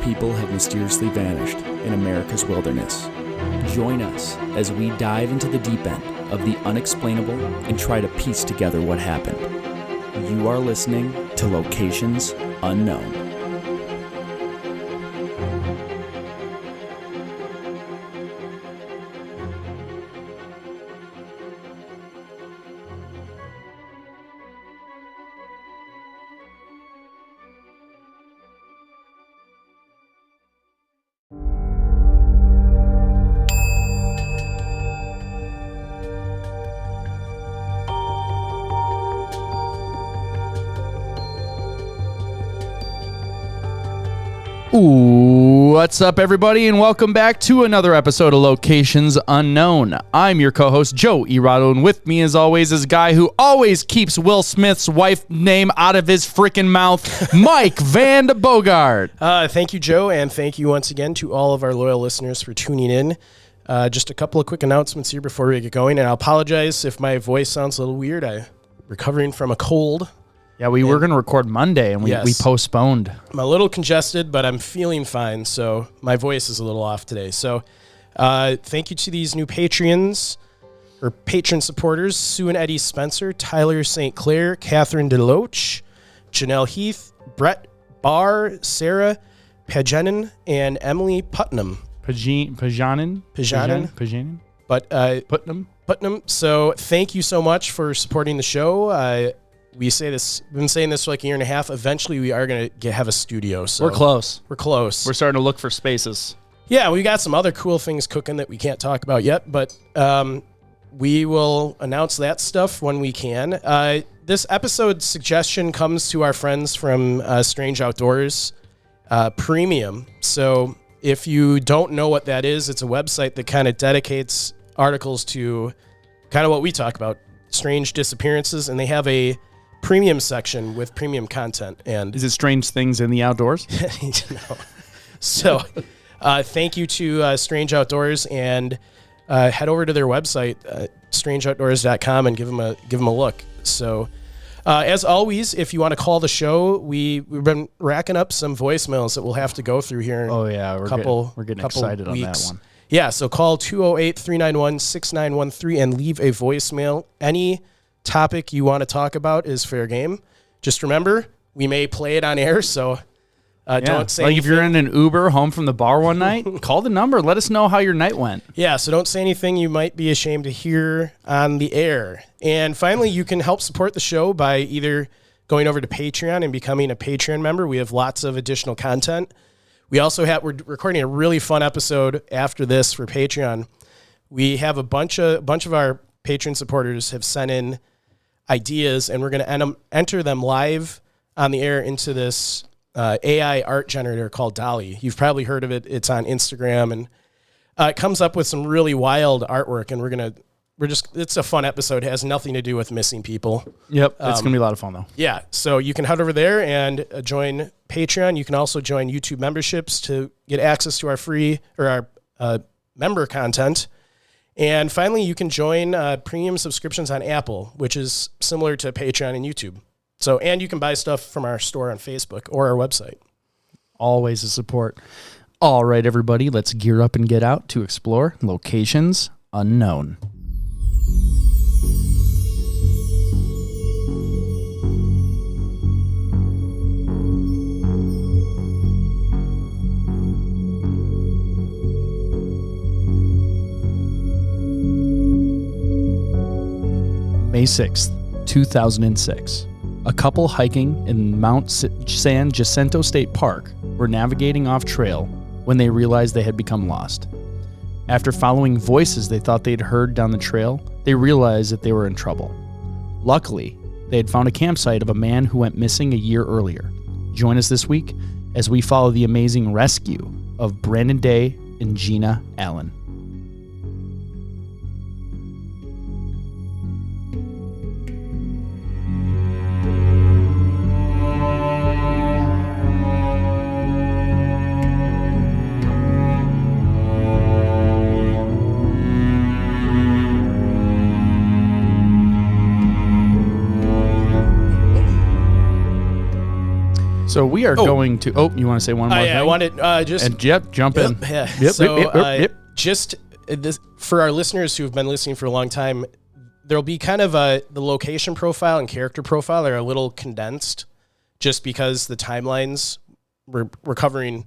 people have mysteriously vanished in America's wilderness. Join us as we dive into the deep end of the unexplainable and try to piece together what happened. You are listening to Locations Unknown. What's up, everybody, and welcome back to another episode of Locations Unknown. I'm your co-host, Joe Irado, and with me, as always, is a guy who always keeps Will Smith's wife's name out of his freaking mouth, Mike Van de Bogart. Thank you, Joe, and thank you once again to all of our loyal listeners for tuning in. Just a couple of quick announcements here before we get going, and I'll apologize if my voice sounds a little weird. I'm recovering from a cold. Yeah, we were going to record Monday, and we postponed. I'm a little congested, but I'm feeling fine, so my voice is a little off today. So thank you to these new Patreons, or patron supporters, Sue and Eddie Spencer, Tyler St. Clair, Catherine DeLoach, Janelle Heath, Brett Barr, Sarah Pajanin, and Emily Putnam. Pajanin. But Putnam. So thank you so much for supporting the show. We've been saying this for like a year and a half. Eventually, we are going to have a studio. So We're close. We're starting to look for spaces. Yeah, we got some other cool things cooking that we can't talk about yet, but we will announce that stuff when we can. This episode suggestion comes to our friends from Strange Outdoors Premium. So if you don't know what that is, it's a website that kind of dedicates articles to kind of what we talk about, strange disappearances, and they have a premium section with premium content. And is it strange things in the outdoors? No. So thank you to Strange Outdoors, and head over to their website, strangeoutdoors.com, and give them a look. So as always, if you want to call the show, we've been racking up some voicemails that we'll have to go through here in we're getting excited weeks. On that one. Yeah, so call 208-391-6913 and leave a voicemail. Any topic you want to talk about is fair game. Just remember, we may play it on air, so don't say anything. If you're in an Uber home from the bar one night, call the number. Let us know how your night went. Yeah, so don't say anything you might be ashamed to hear on the air. And finally, you can help support the show by either going over to Patreon and becoming a Patreon member. We have lots of additional content. We also we're recording a really fun episode after this for Patreon. We have a bunch of our Patreon supporters have sent in ideas, and we're going to enter them live on the air into this AI art generator called Dolly. You've probably heard of it. It's on Instagram, and it comes up with some really wild artwork, and it's a fun episode. It has nothing to do with missing people. Yep. It's going to be a lot of fun, though. Yeah. So you can head over there and join Patreon. You can also join YouTube memberships to get access to our free or our member content. And finally, you can join premium subscriptions on Apple, which is similar to Patreon and YouTube. So, and you can buy stuff from our store on Facebook or our website. Always a support. All right, everybody, let's gear up and get out to explore Locations Unknown. May 6th, 2006. A couple hiking in Mount San Jacinto State Park were navigating off trail when they realized they had become lost. After following voices they thought they'd heard down the trail, they realized that they were in trouble. Luckily, they had found a campsite of a man who went missing a year earlier. Join us this week as we follow the amazing rescue of Brandon Day and Gina Allen. So we are going to. Oh, you want to say one more thing? I wanted just. And jump in. Yeah. Yep, So just this, for our listeners who have been listening for a long time, there'll be kind of the location profile and character profile are a little condensed, just because the timelines we're covering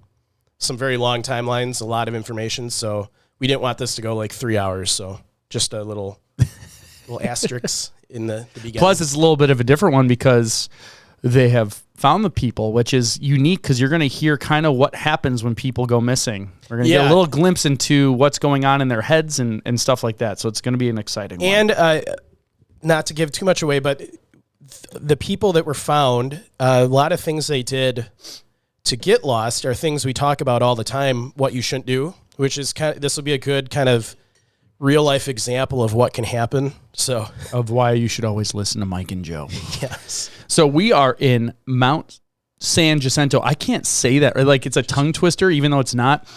some very long timelines, a lot of information. So we didn't want this to go like 3 hours. So just a little asterisk in the beginning. Plus, it's a little bit of a different one because they have found the people, which is unique because you're going to hear kind of what happens when people go missing. We're going to get a little glimpse into what's going on in their heads and stuff like that. So it's going to be an exciting one. And not to give too much away, but the people that were found, a lot of things they did to get lost are things we talk about all the time, what you shouldn't do, which is this will be a good kind of real life example of what can happen. So of why you should always listen to Mike and Joe. Yes. So we are in Mount San Jacinto. I can't say that. Like it's a tongue twister, even though it's not.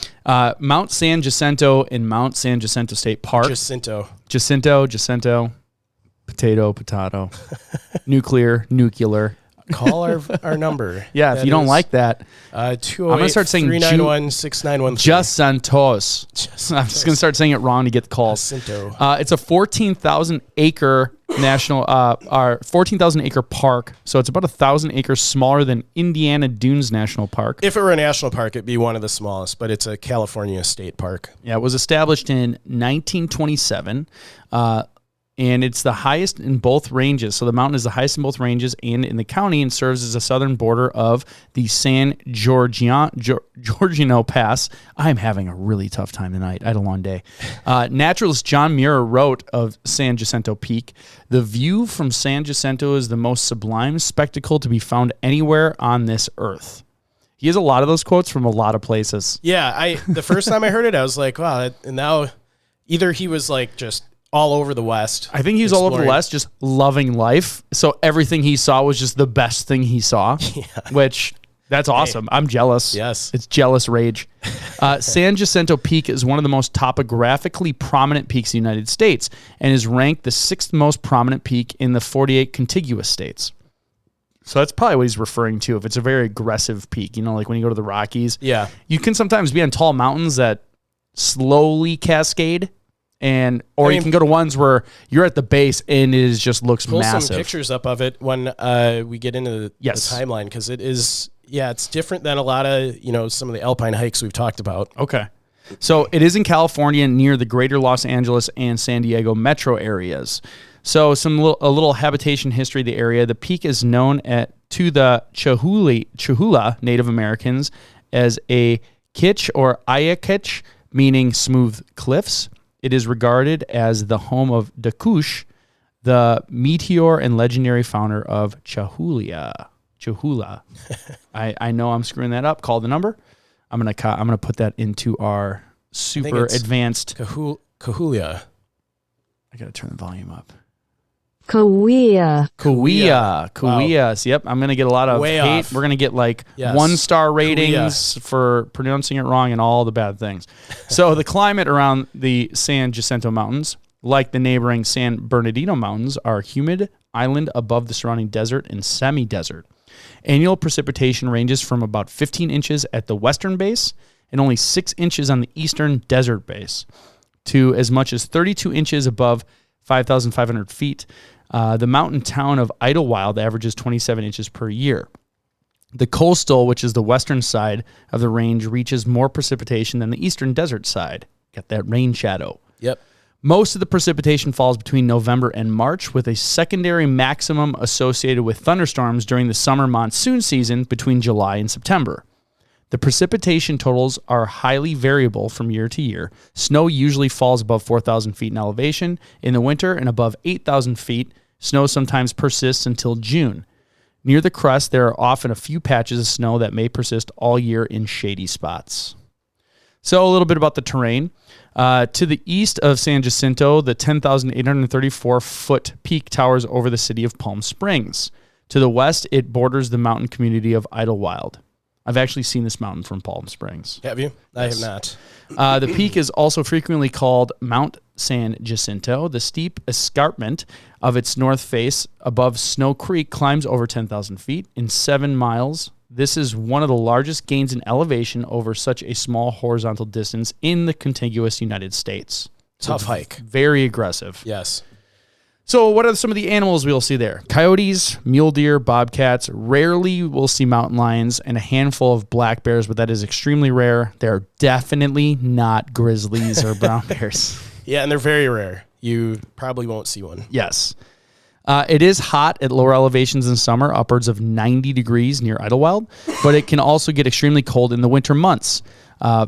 Mount San Jacinto in Mount San Jacinto State Park. Jacinto. Potato. Nuclear. Call our number. Yeah, if you don't like that. 208 I'm going to start saying 391 6913. Jacintos. I'm just going to start saying it wrong to get the calls. Jacinto. It's a 14,000 acre national, 14,000 acre park. So it's about 1,000 acres smaller than Indiana Dunes National Park. If it were a national park, it'd be one of the smallest, but it's a California state park. Yeah, it was established in 1927. And it's the highest in both ranges. So the mountain is the highest in both ranges and in the county, and serves as the southern border of the San Giorgino Pass. I'm having a really tough time tonight. I had a long day. Naturalist John Muir wrote of San Jacinto Peak, "The view from San Jacinto is the most sublime spectacle to be found anywhere on this earth." He has a lot of those quotes from a lot of places. Yeah, the first time I heard it, I was like, wow. And now either he was like just all over the West. I think he was all over the West, just loving life. So everything he saw was just the best thing he saw, which that's awesome. Hey, I'm jealous. Yes. It's jealous rage. San Jacinto Peak is one of the most topographically prominent peaks in the United States and is ranked the 6th most prominent peak in the 48 contiguous states. So that's probably what he's referring to. If it's a very aggressive peak, like when you go to the Rockies, you can sometimes be on tall mountains that slowly cascade. You can go to ones where you're at the base and it just looks massive. Pull some pictures up of it when we get into the timeline, because it is, it's different than a lot of, some of the alpine hikes we've talked about. Okay. So it is in California near the greater Los Angeles and San Diego metro areas. So a little habitation history of the area. The peak is known to the Chahula Native Americans as a kitch or Ayakitch, meaning smooth cliffs. It is regarded as the home of Dakush, the meteor and legendary founder of Chahula. I know I'm screwing that up. Call the number. I'm gonna put that into our super advanced Cahulia. I gotta turn the volume up. Kauia. Wow. So, yep, I'm going to get a lot of hate. Off. We're going to get 1-star ratings for pronouncing it wrong and all the bad things. So the climate around the San Jacinto Mountains, like the neighboring San Bernardino Mountains, are humid island above the surrounding desert and semi-desert. Annual precipitation ranges from about 15 inches at the western base and only 6 inches on the eastern desert base to as much as 32 inches above 5,500 feet. The mountain town of Idlewild averages 27 inches per year. The coastal, which is the western side of the range, reaches more precipitation than the eastern desert side. Got that rain shadow. Yep. Most of the precipitation falls between November and March, with a secondary maximum associated with thunderstorms during the summer monsoon season between July and September. The precipitation totals are highly variable from year to year. Snow usually falls above 4,000 feet in elevation in the winter, and above 8,000 feet, snow sometimes persists until June. Near the crest, there are often a few patches of snow that may persist all year in shady spots. So a little bit about the terrain. To the east of San Jacinto, the 10,834-foot peak towers over the city of Palm Springs. To the west, it borders the mountain community of Idlewild. I've actually seen this mountain from Palm Springs. Have you? I have not. The peak is also frequently called Mount San Jacinto. The steep escarpment of its north face above Snow Creek climbs over 10,000 feet in 7 miles This is one of the largest gains in elevation over such a small horizontal distance in the contiguous United States. Tough hike. Very aggressive. Yes. So what are some of the animals we'll see there? Coyotes, mule deer, bobcats. Rarely we'll see mountain lions and a handful of black bears, but that is extremely rare. They're definitely not grizzlies or brown bears. Yeah, and they're very rare. You probably won't see one. Yes. It is hot at lower elevations in summer, upwards of 90 degrees near Idlewild, but it can also get extremely cold in the winter months.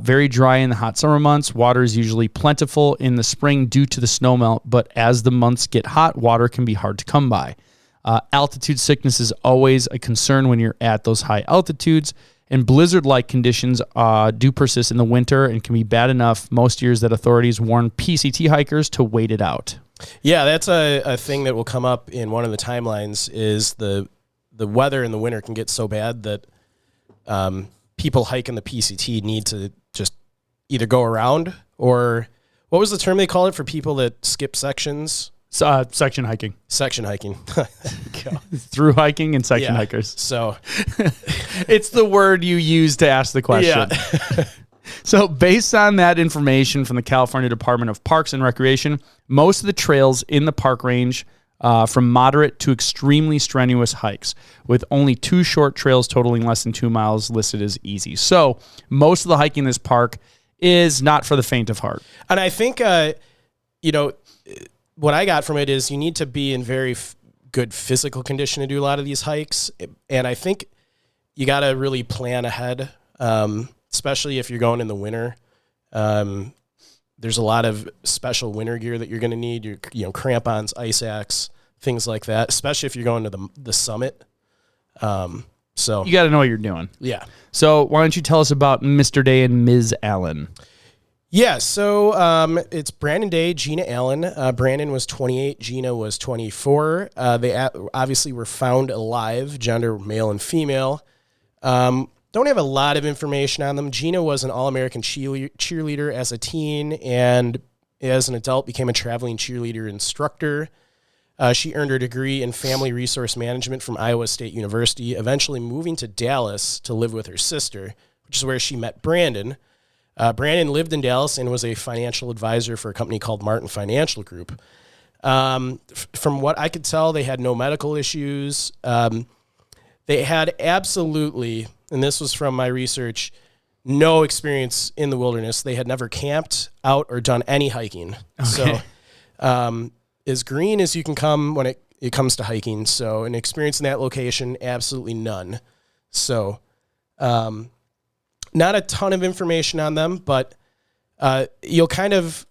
Very dry in the hot summer months. Water is usually plentiful in the spring due to the snowmelt, but as the months get hot, water can be hard to come by. Altitude sickness is always a concern when you're at those high altitudes, and blizzard-like conditions do persist in the winter and can be bad enough most years that authorities warn PCT hikers to wait it out. Yeah, that's a thing that will come up in one of the timelines is the weather in the winter can get so bad that people hiking the PCT need to just either go around or what was the term they call it for people that skip sections? Section hiking. Section hiking. Through hiking and section hikers. So it's the word you use to ask the question. Yeah. So based on that information from the California Department of Parks and Recreation, most of the trails in the park range from moderate to extremely strenuous hikes, with only 2 short trails totaling less than 2 miles listed as easy. So most of the hiking in this park is not for the faint of heart. And I think, what I got from it is you need to be in very good physical condition to do a lot of these hikes. And I think you got to really plan ahead, especially if you're going in the winter. There's a lot of special winter gear that you're going to need, crampons, ice axe, things like that, especially if you're going to the summit. So you got to know what you're doing. Yeah. So why don't you tell us about Mr. Day and Ms. Allen? Yeah, so it's Brandon Day, Gina Allen. Brandon was 28, Gina was 24. They obviously were found alive, gender male and female. Don't have a lot of information on them. Gina was an All-American cheerleader as a teen, and as an adult became a traveling cheerleader instructor. She earned her degree in family resource management from Iowa State University, eventually moving to Dallas to live with her sister, which is where she met Brandon. Brandon lived in Dallas and was a financial advisor for a company called Martin Financial Group. From what I could tell, they had no medical issues. They had absolutely, and this was from my research, no experience in the wilderness. They had never camped out or done any hiking. Okay. So as green as you can come when it comes to hiking. So an experience in that location, absolutely none. So not a ton of information on them, but you'll kind of,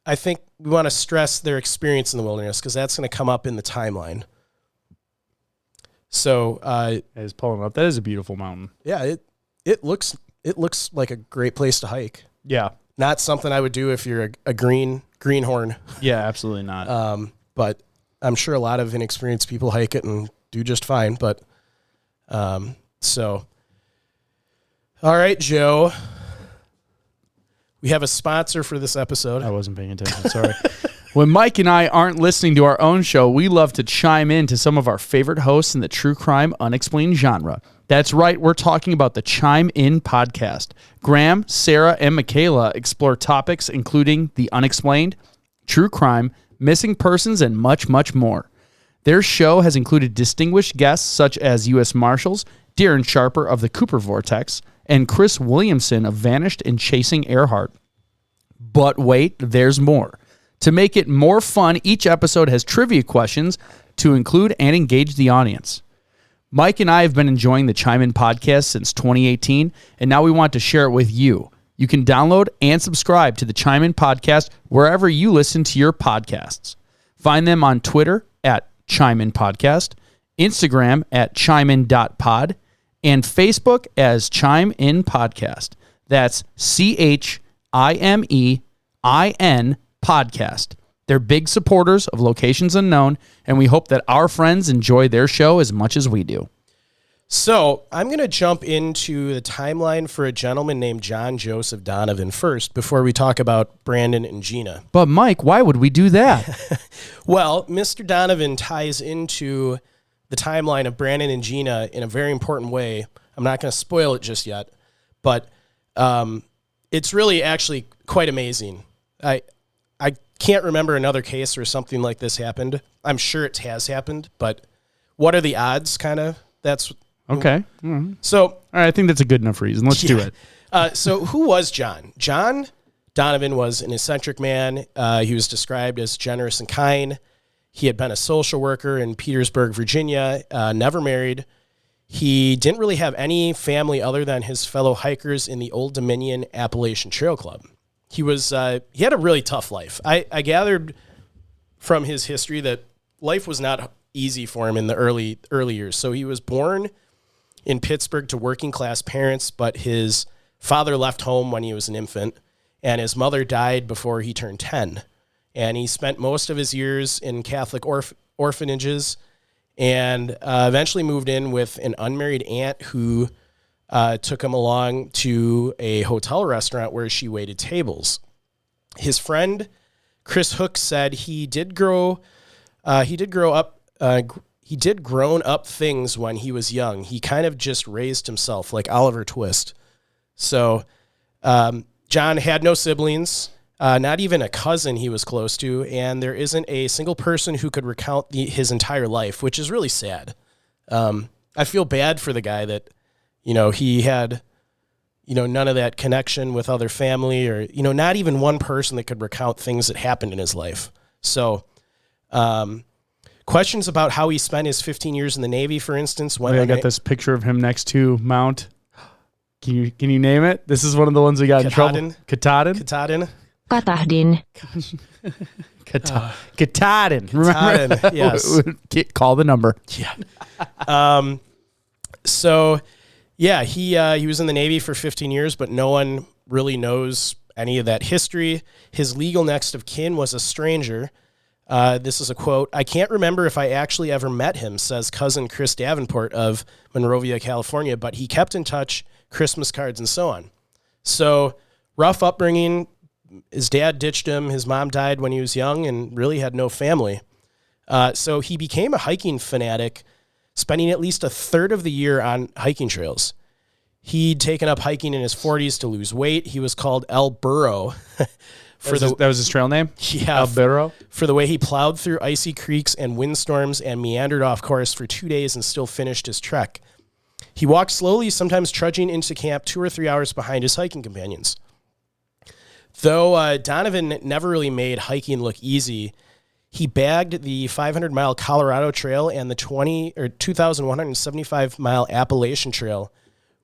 I think we want to stress their experience in the wilderness because that's going to come up in the timeline. So is pulling up. That is a beautiful mountain. Yeah, it looks like a great place to hike. Yeah, not something I would do if you're a greenhorn. Yeah, absolutely not. But I'm sure a lot of inexperienced people hike it and do just fine. But so. All right, Joe. We have a sponsor for this episode. I wasn't paying attention. Sorry. When Mike and I aren't listening to our own show, we love to chime in to some of our favorite hosts in the true crime unexplained genre. That's right. We're talking about the Chime In podcast. Graham, Sarah, and Michaela explore topics including the unexplained, true crime, missing persons, and much, much more. Their show has included distinguished guests such as U.S. Marshals, Darren Sharper of the Cooper Vortex, and Chris Williamson of Vanished and Chasing Earhart. But wait, there's more. To make it more fun, each episode has trivia questions to include and engage the audience. Mike and I have been enjoying the Chime In podcast since 2018, and now we want to share it with you. You can download and subscribe to the Chime In podcast wherever you listen to your podcasts. Find them on Twitter at Chime In Podcast, Instagram at chimein.pod, and Facebook as Chime In Podcast. That's CHIMEIN Podcast. They're big supporters of Locations Unknown, and we hope that our friends enjoy their show as much as we do. So I'm going to jump into the timeline for a gentleman named John Joseph Donovan first before we talk about Brandon and Gina. But Mike, why would we do that? Well, Mr. Donovan ties into the timeline of Brandon and Gina in a very important way I'm not going to spoil it just yet, but it's really actually quite amazing. I can't remember another case where something like this happened. I'm sure it has happened, but what are the odds, kind of? That's okay. Mm-hmm. So, all right, I think that's a good enough reason. Let's do it. So who was John? John Donovan was an eccentric man. He was described as generous and kind. He had been a social worker in Petersburg, Virginia, never married. He didn't really have any family other than his fellow hikers in the Old Dominion Appalachian Trail Club. He had a really tough life. I gathered from his history that life was not easy for him in the early years. So he was born in Pittsburgh to working class parents, but his father left home when he was an infant, and his mother died before he turned 10. And he spent most of his years in Catholic orphanages, and eventually moved in with an unmarried aunt who took him along to a hotel restaurant where she waited tables. His friend Chris Hook said he did grown up things when he was young. He kind of just raised himself like Oliver Twist. So John had no siblings, not even a cousin he was close to, and there isn't a single person who could recount his entire life, which is really sad. I feel bad for the guy that, he had, none of that connection with other family or, not even one person that could recount things that happened in his life. So, questions about how he spent his 15 years in the Navy, for instance. I got this picture of him next to Mount. Can you name it? This is one of the ones we got in trouble. Katahdin. Katahdin. Remember? Yes. Call the number. Yeah. So, yeah, he was in the Navy for 15 years, but no one really knows any of that history. His legal next of kin was a stranger. This is a quote. "I can't remember if I actually ever met him," says cousin Chris Davenport of Monrovia, California, but he kept in touch, Christmas cards and so on. So, rough upbringing. His dad ditched him. His mom died when he was young and really had no family. So he became a hiking fanatic, spending at least a third of the year on hiking trails. He'd taken up hiking in his 40s to lose weight. He was called El Burro. That was his trail name? Yeah. El Burro? For the way he plowed through icy creeks and windstorms and meandered off course for 2 days and still finished his trek. He walked slowly, sometimes trudging into camp 2 or 3 hours behind his hiking companions. Though Donovan never really made hiking look easy, he bagged the 500-mile Colorado Trail and the 2,175-mile Appalachian Trail,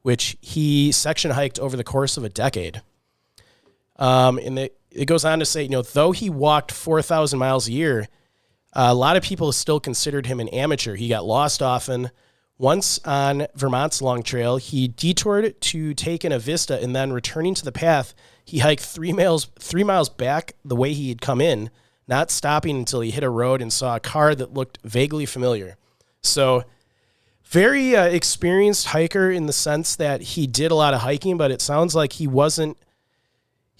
which he section hiked over the course of a decade. It goes on to say, though he walked 4,000 miles a year, a lot of people still considered him an amateur. He got lost often. Once on Vermont's Long Trail, he detoured to take in a vista, and then returning to the path, he hiked 3 miles back the way he had come in, not stopping until he hit a road and saw a car that looked vaguely familiar. So, very experienced hiker in the sense that he did a lot of hiking, but it sounds like he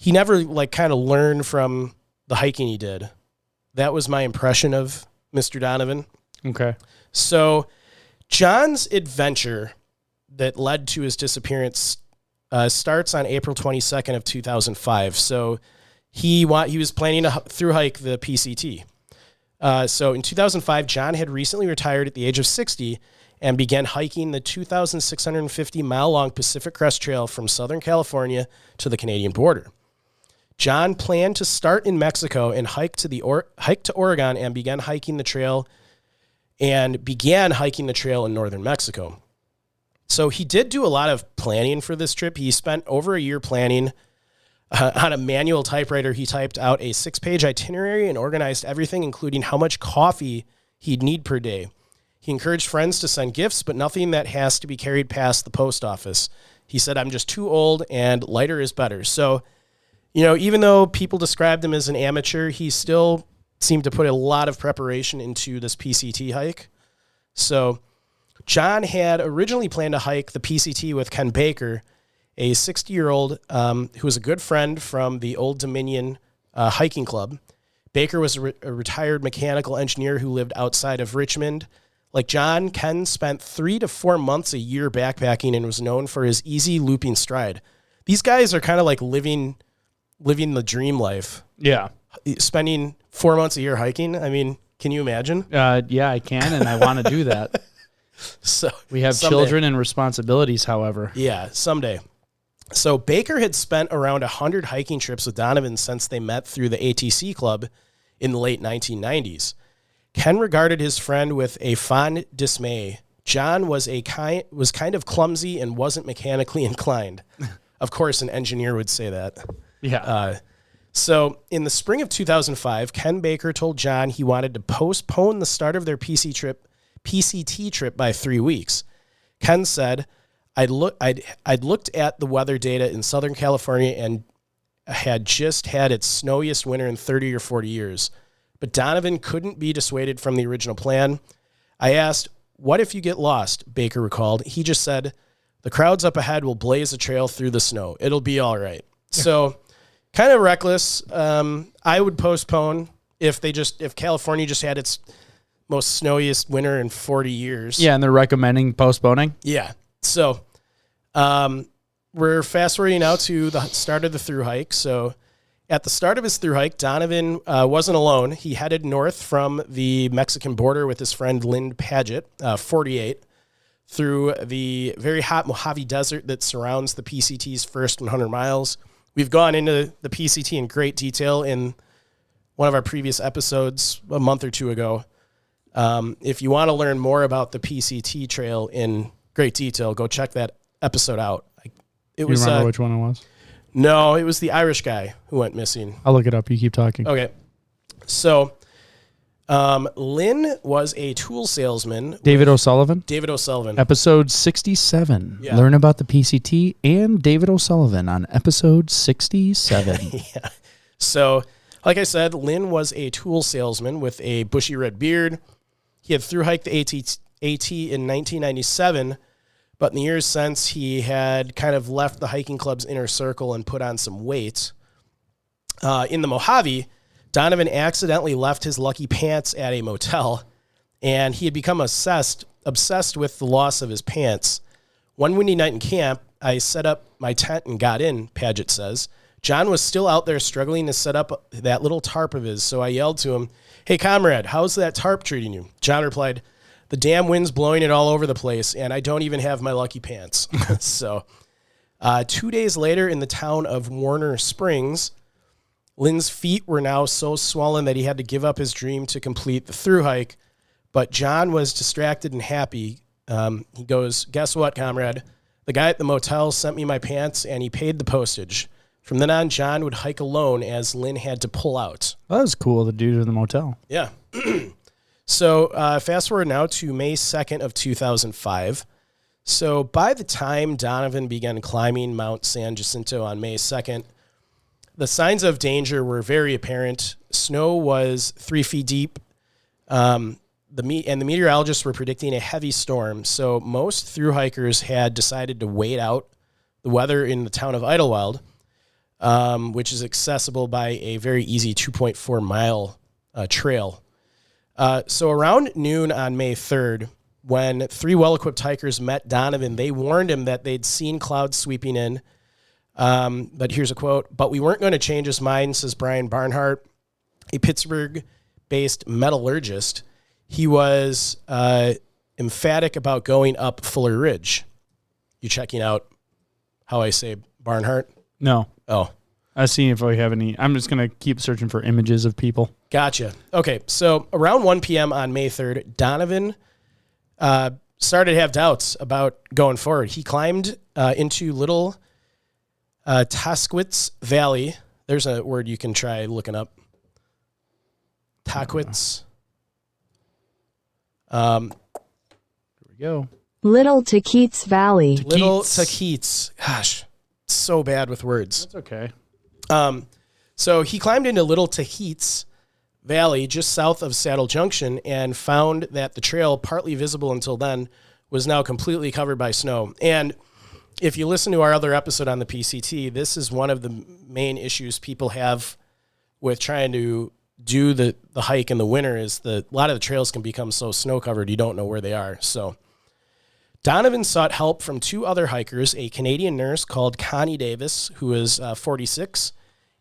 never kind of learned from the hiking he did. That was my impression of Mr. Donovan. Okay. So, John's adventure that led to his disappearance starts on April 22nd of 2005. So he was planning to through hike the PCT. So in 2005, John had recently retired at the age of 60 and began hiking the 2,650-mile-long Pacific Crest Trail from Southern California to the Canadian border. John planned to start in Mexico and hike to Oregon and began hiking the trail in northern Mexico. So he did do a lot of planning for this trip. He spent over a year planning. On a manual typewriter, he typed out a 6-page itinerary and organized everything, including how much coffee he'd need per day. He encouraged friends to send gifts, but nothing that has to be carried past the post office. He said, "I'm just too old and lighter is better." So, even though people described him as an amateur, he still seemed to put a lot of preparation into this PCT hike. So John had originally planned to hike the PCT with Ken Baker, a 60-year-old who was a good friend from the Old Dominion hiking club. Baker was a retired mechanical engineer who lived outside of Richmond, Like John, Ken spent 3 to 4 months a year backpacking and was known for his easy looping stride. These guys are kind of like living the dream life. Yeah. Spending 4 months a year hiking. I mean, can you imagine? Yeah, I can, and I want to do that. So we have someday. children and responsibilities, however. Yeah, someday. So Baker had spent around 100 hiking trips with Donovan since they met through the ATC club in the late 1990s. Ken regarded his friend with a fond dismay. John was kind of clumsy and wasn't mechanically inclined. Of course, an engineer would say that. Yeah. So in the spring of 2005, Ken Baker told John he wanted to postpone the start of their PCT trip by 3 weeks. Ken said, I'd looked at the weather data in Southern California and had just had its snowiest winter in 30 or 40 years. But Donovan couldn't be dissuaded from the original plan. I asked, what if you get lost? Baker recalled. He just said, the crowds up ahead will blaze a trail through the snow. It'll be all right. So kind of reckless. I would postpone if California just had its most snowiest winter in 40 years. Yeah, and they're recommending postponing? Yeah. So we're fast forwarding now to the start of the thru hike. So at the start of his thru hike, Donovan wasn't alone. He headed north from the Mexican border with his friend Lynn Paget, 48, through the very hot Mojave Desert that surrounds the PCT's first 100 miles. We've gone into the PCT in great detail in one of our previous episodes a month or two ago. If you want to learn more about the PCT trail in great detail, go check that episode out. Do you remember which one it was? No, it was the Irish guy who went missing. I'll look it up. You keep talking. Okay. So Lynn was a tool salesman. David O'Sullivan? David O'Sullivan. Episode 67. Yeah. Learn about the PCT and David O'Sullivan on episode 67. Yeah. So, like I said, Lynn was a tool salesman with a bushy red beard. He had thru-hiked the AT in 1997, but in the years since, he had kind of left the hiking club's inner circle and put on some weight. In the Mojave, Donovan accidentally left his lucky pants at a motel, and he had become obsessed with the loss of his pants. One windy night in camp, I set up my tent and got in, Paget says. John was still out there struggling to set up that little tarp of his, so I yelled to him, "Hey, comrade, how's that tarp treating you?" John replied, "The damn wind's blowing it all over the place, and I don't even have my lucky pants." So 2 days later in the town of Warner Springs, Lynn's feet were now so swollen that he had to give up his dream to complete the thru hike, but John was distracted and happy. He goes, "Guess what, comrade? The guy at the motel sent me my pants, and he paid the postage." From then on, John would hike alone as Lynn had to pull out. Well, that was cool, the dude in the motel. Yeah. So fast forward now to May 2nd of 2005. So by the time Donovan began climbing Mount San Jacinto on May 2nd, the signs of danger were very apparent. Snow was 3 feet deep. The meteorologists were predicting a heavy storm. So most thru hikers had decided to wait out the weather in the town of Idlewild, which is accessible by a very easy 2.4 mile trail. So around noon on May 3rd, when 3 well-equipped hikers met Donovan, they warned him that they'd seen clouds sweeping in. But here's a quote: "But we weren't going to change his mind," says Brian Barnhart, a Pittsburgh-based metallurgist. He was emphatic about going up Fuller Ridge. You checking out how I say Barnhart? No. Oh. I see if I have any. I'm just going to keep searching for images of people. Gotcha. Okay, so around 1 p.m. on May 3rd, Donovan started to have doubts about going forward. He climbed into Little Tasquitz Valley. There's a word you can try looking up. Tasquitz. Here we go. Little Taquitz Valley. Little Taquitz. Gosh, so bad with words. That's okay. So he climbed into Little Taquitz Valley just south of Saddle Junction and found that the trail, partly visible until then, was now completely covered by snow. And if you listen to our other episode on the PCT, this is one of the main issues people have with trying to do the hike in the winter is a lot of the trails can become so snow covered you don't know where they are. So Donovan sought help from 2 other hikers, a Canadian nurse called Connie Davis, who was 46,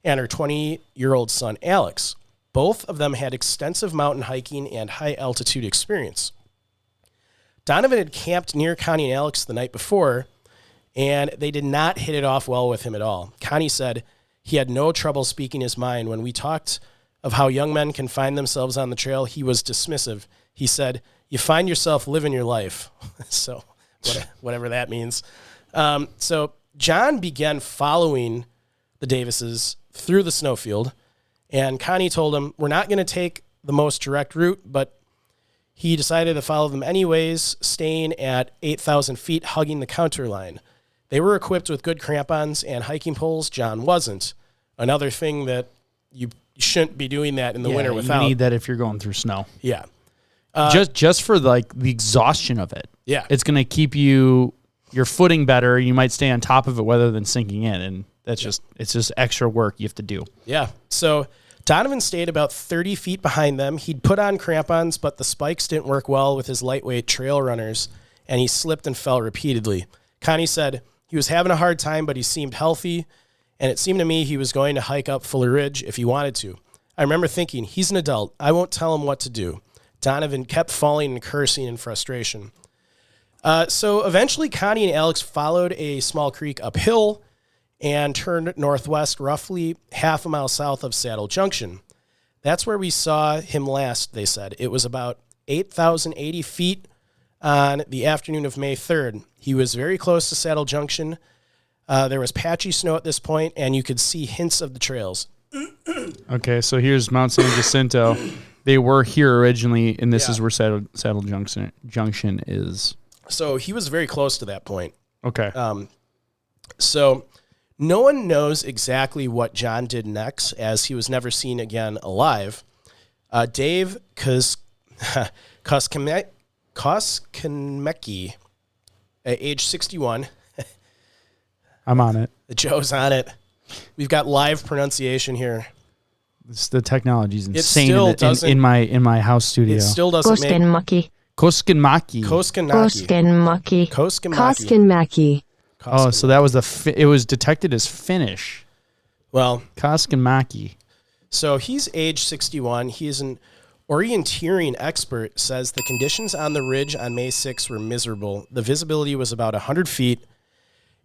and her 20-year-old son, Alex. Both of them had extensive mountain hiking and high-altitude experience. Donovan had camped near Connie and Alex the night before, and they did not hit it off well with him at all. Connie said he had no trouble speaking his mind. When we talked of how young men can find themselves on the trail, he was dismissive. He said, "You find yourself living your life." So whatever that means. So John began following the Davises through the snowfield, and Connie told him, "We're not going to take the most direct route," but he decided to follow them anyways, staying at 8,000 feet, hugging the counter line. They were equipped with good crampons and hiking poles. John wasn't. Another thing that you shouldn't be doing that in the winter without. You need that if you're going through snow. Yeah. Just for like the exhaustion of it. Yeah. It's going to keep your footing better. You might stay on top of it rather than sinking in. And it's just extra work you have to do. Yeah. So Donovan stayed about 30 feet behind them. He'd put on crampons, but the spikes didn't work well with his lightweight trail runners, and he slipped and fell repeatedly. Connie said he was having a hard time, but he seemed healthy, and it seemed to me he was going to hike up Fuller Ridge if he wanted to. I remember thinking, he's an adult. I won't tell him what to do. Donovan kept falling and cursing in frustration. So eventually Connie and Alex followed a small creek uphill and turned northwest roughly half a mile south of Saddle Junction. That's where we saw him last, they said. It was about 8,080 feet on the afternoon of May 3rd. He was very close to Saddle Junction. There was patchy snow at this point, and you could see hints of the trails. Okay, so here's Mount San Jacinto. They were here originally, and this is where Saddle Junction is. So he was very close to that point. Okay. So no one knows exactly what John did next, as he was never seen again alive. Dave Koskenmecki, at age 61. I'm on it. Joe's on it. We've got live pronunciation here. The technology's insane still doesn't- in my house studio. It still doesn't make... Koskenmaki. Koskenmaki. Oh, so that was it was detected as Finnish. Well, Koskenmaki. so he's age 61. He is an orienteering expert, says the conditions on the ridge on May 6 were miserable. The visibility was about 100 feet.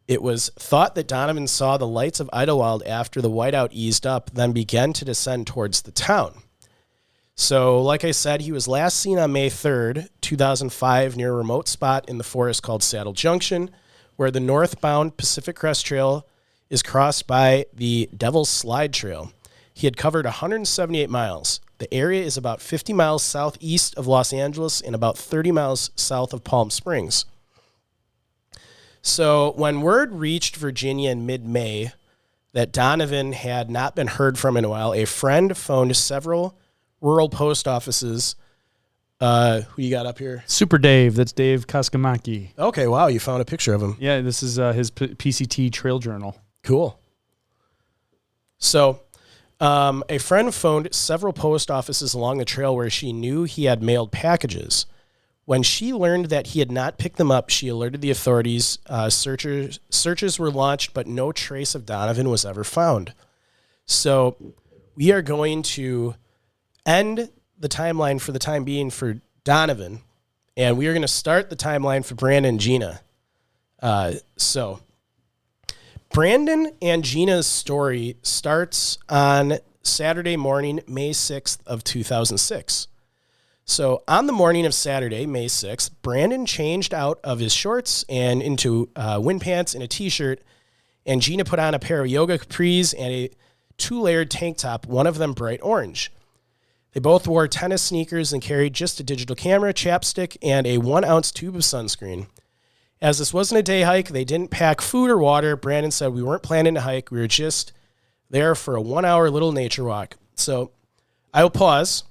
It was thought that Donovan saw the lights of Idlewild after the whiteout eased up, then began to descend towards the town. So, like I said, he was last seen on May 3rd, 2005, near a remote spot in the forest called Saddle Junction, where the northbound Pacific Crest Trail is crossed by the Devil's Slide Trail. He had covered 178 miles. The area is about 50 miles southeast of Los Angeles and about 30 miles south of Palm Springs. So when word reached Virginia in mid-May that Donovan had not been heard from in a while, a friend phoned several rural post offices. Who you got up here? Super Dave. That's Dave Koskenmaki. Okay, wow, you found a picture of him. Yeah, this is his PCT trail journal. Cool. So a friend phoned several post offices along the trail where she knew he had mailed packages. When she learned that he had not picked them up, she alerted the authorities. Searches were launched, but no trace of Donovan was ever found. So we are going to end the timeline for the time being for Donovan, and we are going to start the timeline for Brandon and Gina. So Brandon and Gina's story starts on Saturday morning, May 6th of 2006. So on the morning of Saturday, May 6th, Brandon changed out of his shorts and into wind pants and a t-shirt, and Gina put on a pair of yoga capris and a 2-layered tank top, one of them bright orange. They both wore tennis sneakers and carried just a digital camera, chapstick, and a 1-ounce tube of sunscreen. As this wasn't a day hike, they didn't pack food or water. Brandon said, "We weren't planning to hike. We were just there for a 1-hour little nature walk." So I will pause.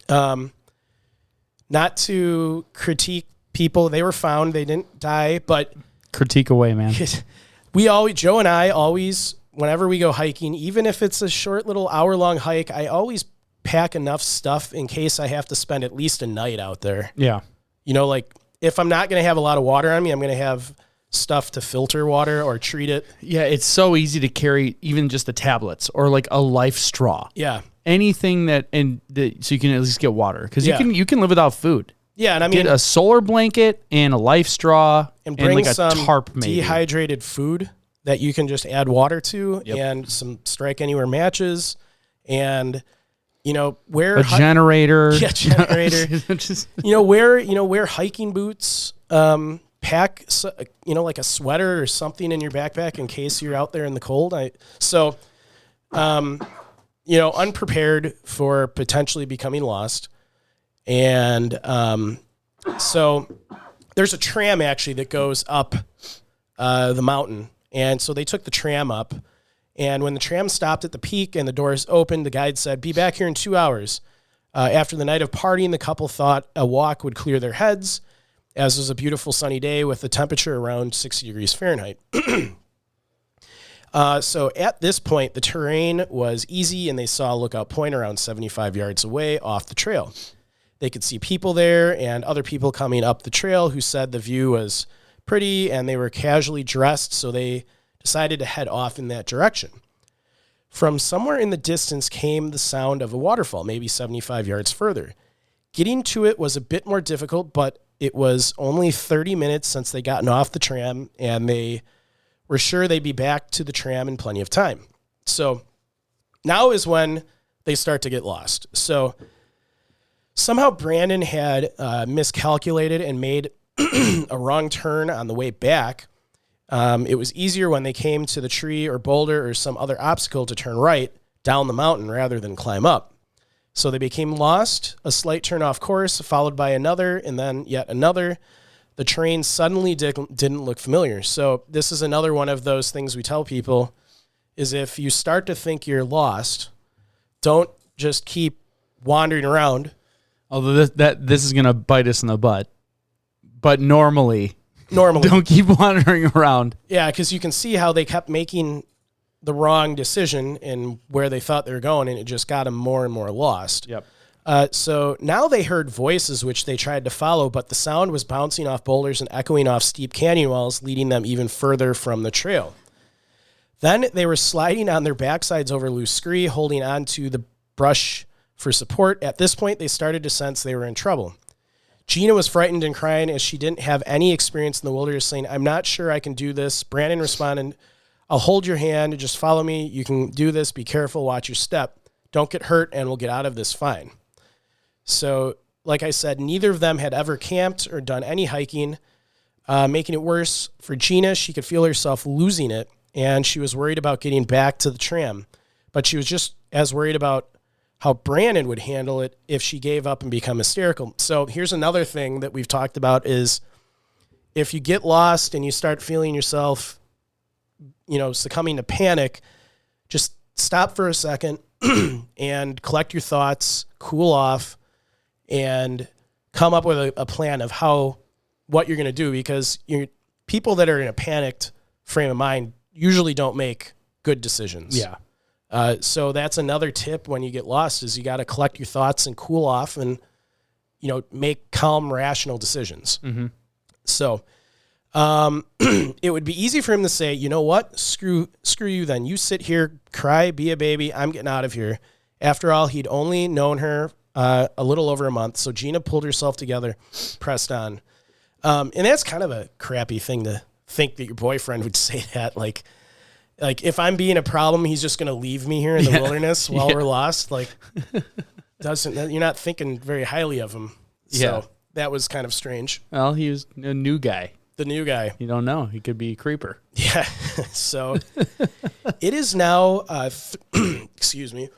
Not to critique people. They were found. They didn't die, but Critique away, man. Joe and I always, whenever we go hiking, even if it's a short little hour-long hike, I always pack enough stuff in case I have to spend at least a night out there. Yeah. You know, like if I'm not going to have a lot of water on me, I'm going to have stuff to filter water or treat it. Yeah, it's so easy to carry even just the tablets or like a life straw. Yeah. Anything so you can at least get water because you can live without food. Yeah, and I mean, get a solar blanket and a life straw and bring like a some tarp, maybe dehydrated food that you can just add water to, and some strike anywhere matches, and wear a generator. Yeah, generator. wear hiking boots. Pack like a sweater or something in your backpack in case you're out there in the cold. Unprepared for potentially becoming lost. And so there's a tram actually that goes up the mountain. And so they took the tram up. And when the tram stopped at the peak and the doors opened, the guide said, "Be back here in 2 hours." After the night of partying, the couple thought a walk would clear their heads, as it was a beautiful sunny day with the temperature around 60 degrees Fahrenheit. So at this point, the terrain was easy, and they saw a lookout point around 75 yards away off the trail. They could see people there and other people coming up the trail who said the view was pretty, and they were casually dressed, so they decided to head off in that direction. From somewhere in the distance came the sound of a waterfall, maybe 75 yards further. Getting to it was a bit more difficult, but it was only 30 minutes since they'd gotten off the tram, and they were sure they'd be back to the tram in plenty of time. So now is when they start to get lost. So somehow Brandon had miscalculated and made a wrong turn on the way back. It was easier when they came to the tree or boulder or some other obstacle to turn right down the mountain rather than climb up. So they became lost, a slight turn off course, followed by another, and then yet another. The terrain suddenly didn't look familiar. So this is another one of those things we tell people is if you start to think you're lost, don't just keep wandering around. Although this is going to bite us in the butt. But normally don't keep wandering around. Yeah, because you can see how they kept making the wrong decision in where they thought they were going, and it just got them more and more lost. Yep. So now they heard voices which they tried to follow, but the sound was bouncing off boulders and echoing off steep canyon walls, leading them even further from the trail. Then they were sliding on their backsides over loose scree, holding on to the brush for support. At this point, they started to sense they were in trouble. Gina was frightened and crying as she didn't have any experience in the wilderness, saying, "I'm not sure I can do this." Brandon responded, "I'll hold your hand. Just follow me. You can do this. Be careful. Watch your step. Don't get hurt, and we'll get out of this fine." So, like I said, neither of them had ever camped or done any hiking. Making it worse for Gina, she could feel herself losing it, and she was worried about getting back to the tram. But she was just as worried about how Brandon would handle it if she gave up and become hysterical. So here's another thing that we've talked about is if you get lost and you start feeling yourself, succumbing to panic, just stop for a second and collect your thoughts, cool off, and come up with a plan of what you're going to do, because people that are in a panicked frame of mind usually don't make good decisions. Yeah. So that's another tip when you get lost is you got to collect your thoughts and cool off and, make calm, rational decisions. Mm-hmm. So it would be easy for him to say, "You know what? Screw you then. You sit here, cry, be a baby. I'm getting out of here." After all, he'd only known her a little over a month. So Gina pulled herself together, pressed on. And that's kind of a crappy thing to think that your boyfriend would say that. Like if I'm being a problem, he's just going to leave me here in the wilderness while we're lost. You're not thinking very highly of him. So that was kind of strange. Well, he was a new guy. The new guy. You don't know. He could be a creeper. Yeah. So it is now, excuse me.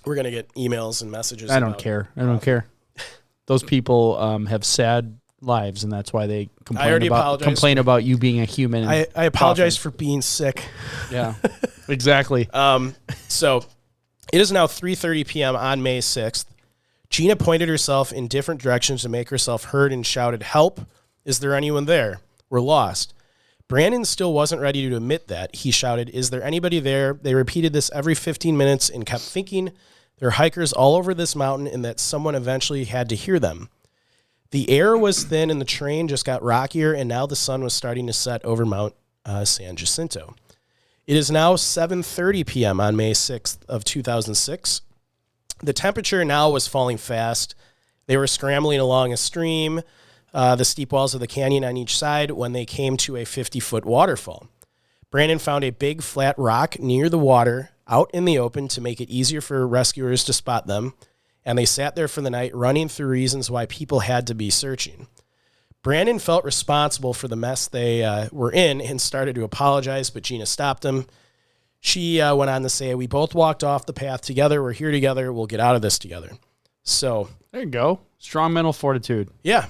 We're going to get emails and messages. I don't care. Those people have sad lives, and that's why they complain about you being a human. I apologize for being sick. Yeah, exactly. So it is now 3:30 p.m. on May 6th. Gina pointed herself in different directions to make herself heard and shouted, "Help! Is there anyone there? We're lost." Brandon still wasn't ready to admit that. He shouted, "Is there anybody there?" They repeated this every 15 minutes and kept thinking there are hikers all over this mountain and that someone eventually had to hear them. The air was thin and the terrain just got rockier, and now the sun was starting to set over Mount San Jacinto. It is now 7:30 p.m. on May 6th of 2006. The temperature now was falling fast. They were scrambling along a stream, the steep walls of the canyon on each side, when they came to a 50-foot waterfall. Brandon found a big flat rock near the water out in the open to make it easier for rescuers to spot them, and they sat there for the night running through reasons why people had to be searching. Brandon felt responsible for the mess they were in and started to apologize, but Gina stopped him. She went on to say, "We both walked off the path together. We're here together. We'll get out of this together." So There you go. Strong mental fortitude. yeah.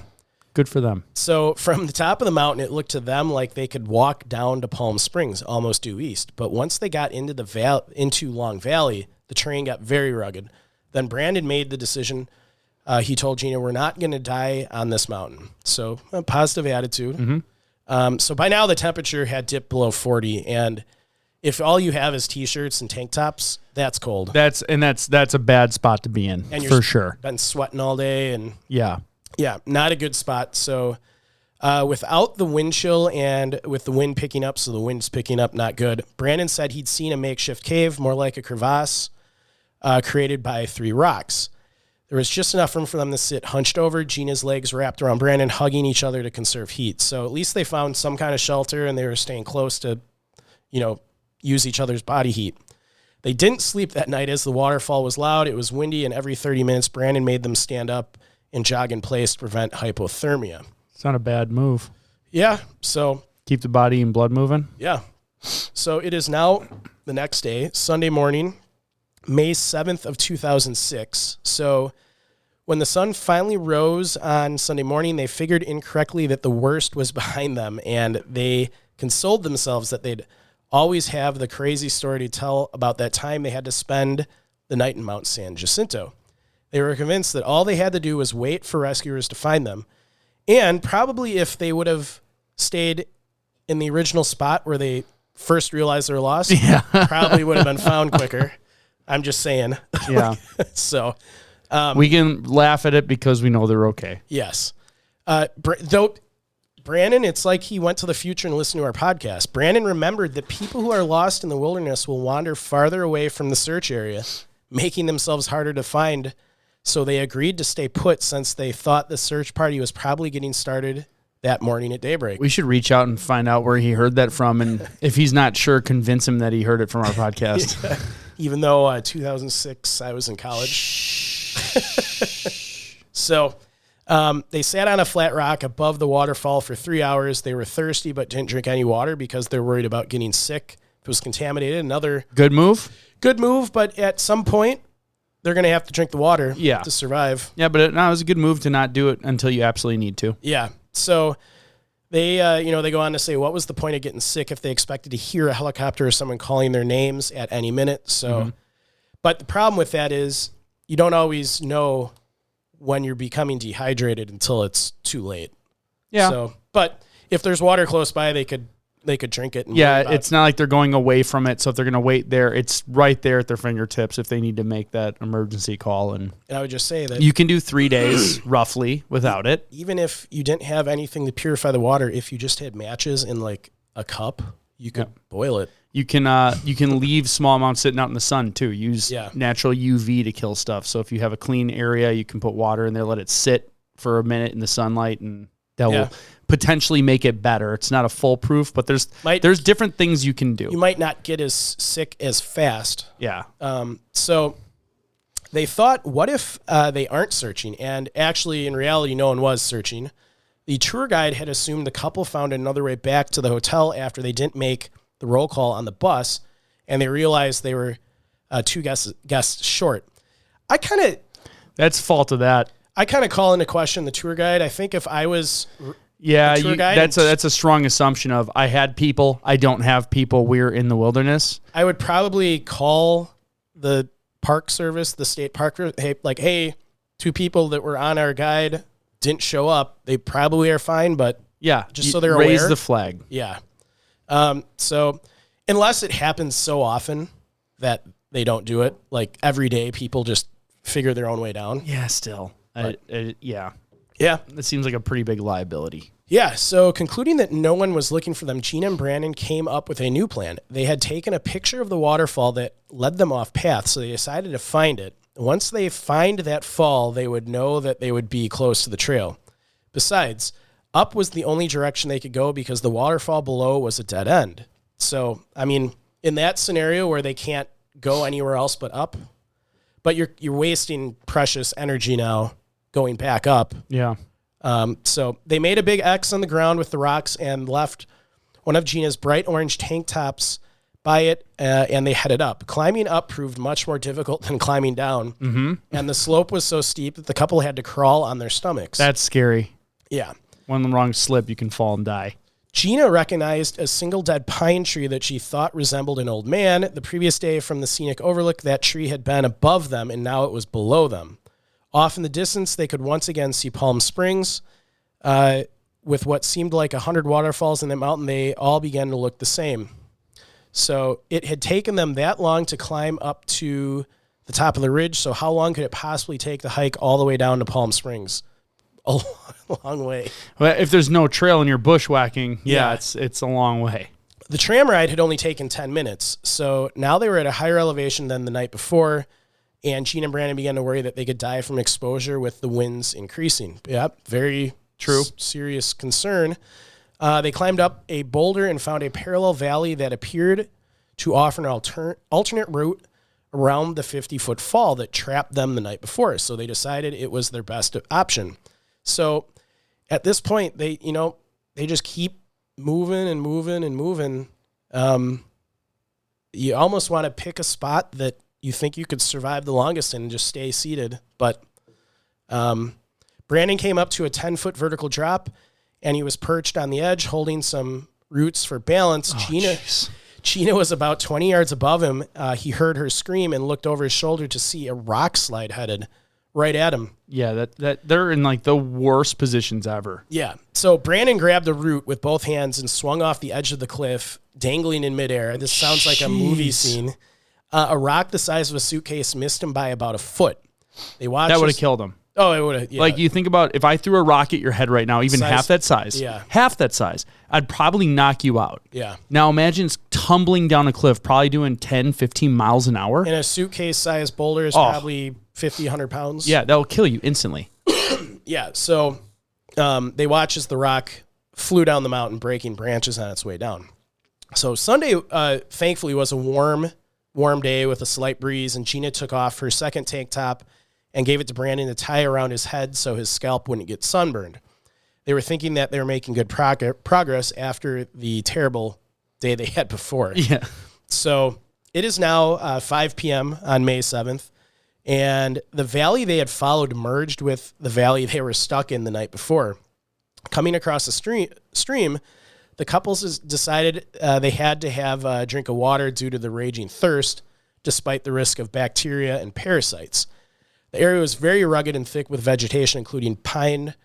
Good for them. So from the top of the mountain, it looked to them like they could walk down to Palm Springs, almost due east. But once they got into into Long Valley, the terrain got very rugged. Then Brandon made the decision. He told Gina, "We're not going to die on this mountain." So a positive attitude. Mm-hmm. So by now the temperature had dipped below 40, and if all you have is t-shirts and tank tops, that's cold. That's a bad spot to be in, And for sure. Been sweating all day, and Yeah. yeah, not a good spot. So without the wind chill and with the wind picking up, so the wind's picking up, not good. Brandon said he'd seen a makeshift cave, more like a crevasse, created by 3 rocks. There was just enough room for them to sit hunched over, Gina's legs wrapped around Brandon, hugging each other to conserve heat. So at least they found some kind of shelter, and they were staying close to, use each other's body heat. They didn't sleep that night as the waterfall was loud. It was windy, and every 30 minutes, Brandon made them stand up and jog in place to prevent hypothermia. It's not a bad move. Yeah, so... Keep the body and blood moving. Yeah. So it is now the next day, Sunday morning, May 7th of 2006. So when the sun finally rose on Sunday morning, they figured incorrectly that the worst was behind them, and they consoled themselves that they'd always have the crazy story to tell about that time they had to spend the night in Mount San Jacinto. They were convinced that all they had to do was wait for rescuers to find them, and probably if they would have stayed in the original spot where they first realized they were lost, probably would have been found quicker. I'm just saying. Yeah. So we can laugh at it because we know they're okay. yes. Though Brandon, it's like he went to the future and listened to our podcast. Brandon remembered that people who are lost in the wilderness will wander farther away from the search area, making themselves harder to find. So they agreed to stay put since they thought the search party was probably getting started that morning at daybreak. We should reach out and find out where he heard that from. And if he's not sure, convince him that he heard it from our podcast. Yeah. Even though 2006, I was in college. So they sat on a flat rock above the waterfall for 3 hours. They were thirsty but didn't drink any water because they're worried about getting sick. If it was contaminated, another Good move. but at some point, they're going to have to drink the water to survive. Yeah, but it was a good move to not do it until you absolutely need to. Yeah. So they, they go on to say, what was the point of getting sick if they expected to hear a helicopter or someone calling their names at any minute? So, But the problem with that is you don't always know when you're becoming dehydrated until it's too late. Yeah. So, but if there's water close by, they could drink it. And It's not like they're going away from it. So if they're going to wait there, it's right there at their fingertips if they need to make that emergency call. And I would just say that you can do 3 days roughly without it. Even if you didn't have anything to purify the water, if you just had matches in like a cup, you could boil it. You can leave small amounts sitting out in the sun too. Use natural UV to kill stuff. So if you have a clean area, you can put water in there, let it sit for a minute in the sunlight, and that will potentially make it better. It's not a foolproof, but there's different things you can do. You might not get as sick as fast. Yeah. So they thought, what if they aren't searching? And actually, in reality, no one was searching. The tour guide had assumed the couple found another way back to the hotel after they didn't make the roll call on the bus, and they realized they were 2 guests short. That's fault of that. I kind of call into question the tour guide. I think if I was the tour guide, that's a strong assumption of I had people, I don't have people, we're in the wilderness. I would probably call the park service, the state park, hey, 2 people that were on our guide didn't show up. They probably are fine, but just so they're raise aware. the flag. Yeah. So unless it happens so often that they don't do it, like every day people just figure their own way down. Yeah, still. Yeah. Yeah. That seems like a pretty big liability. Yeah, so concluding that no one was looking for them, Gina and Brandon came up with a new plan. They had taken a picture of the waterfall that led them off path, so they decided to find it. Once they find that fall, they would know that they would be close to the trail. Besides, up was the only direction they could go because the waterfall below was a dead end. So, I mean, in that scenario where they can't go anywhere else but up, but you're wasting precious energy now going back up. Yeah. So they made a big X on the ground with the rocks and left one of Gina's bright orange tank tops by it, and they headed up. Climbing up proved much more difficult than climbing down, and the slope was so steep that the couple had to crawl on their stomachs. That's scary. Yeah. One wrong slip, you can fall and die. Gina recognized a single dead pine tree that she thought resembled an old man. The previous day from the scenic overlook, that tree had been above them, and now it was below them. Off in the distance, they could once again see Palm Springs. With what seemed like 100 waterfalls in the mountain, they all began to look the same. So it had taken them that long to climb up to the top of the ridge. So how long could it possibly take the hike all the way down to Palm Springs? A long way. Well, if there's no trail and you're bushwhacking, it's a long way. The tram ride had only taken 10 minutes. So now they were at a higher elevation than the night before. And Gina and Brandon began to worry that they could die from exposure with the winds increasing. Yep, very true. Serious concern. They climbed up a boulder and found a parallel valley that appeared to offer an alternate route around the 50-foot fall that trapped them the night before. So they decided it was their best option. So at this point, they just keep moving and moving and moving. You almost want to pick a spot that you think you could survive the longest and just stay seated. But Brandon came up to a 10-foot vertical drop, and he was perched on the edge holding some roots for balance. Gina was about 20 yards above him. He heard her scream and looked over his shoulder to see a rock slide headed right at him. Yeah, that they're in like the worst positions ever. Yeah. So Brandon grabbed a root with both hands and swung off the edge of the cliff, dangling in midair. This sounds like a movie scene. A rock the size of a suitcase missed him by about a foot. They watched. That would have killed him. Oh, it would have. Yeah. Like, you think about if I threw a rock at your head right now, even half that size, I'd probably knock you out. Yeah. Now imagine it's tumbling down a cliff, probably doing 10, 15 miles an hour. And a suitcase-sized boulder is probably 50, 100 pounds. Yeah, that'll kill you instantly. Yeah, so they watch as the rock flew down the mountain, breaking branches on its way down. So Sunday, thankfully, was a warm day with a slight breeze, and Gina took off her second tank top and gave it to Brandon to tie around his head so his scalp wouldn't get sunburned. They were thinking that they were making good progress after the terrible day they had before. Yeah. So it is now 5 p.m. on May 7th, and the valley they had followed merged with the valley they were stuck in the night before. Coming across the stream, the couples decided they had to have a drink of water due to the raging thirst, despite the risk of bacteria and parasites. The area was very rugged and thick with vegetation, including pine,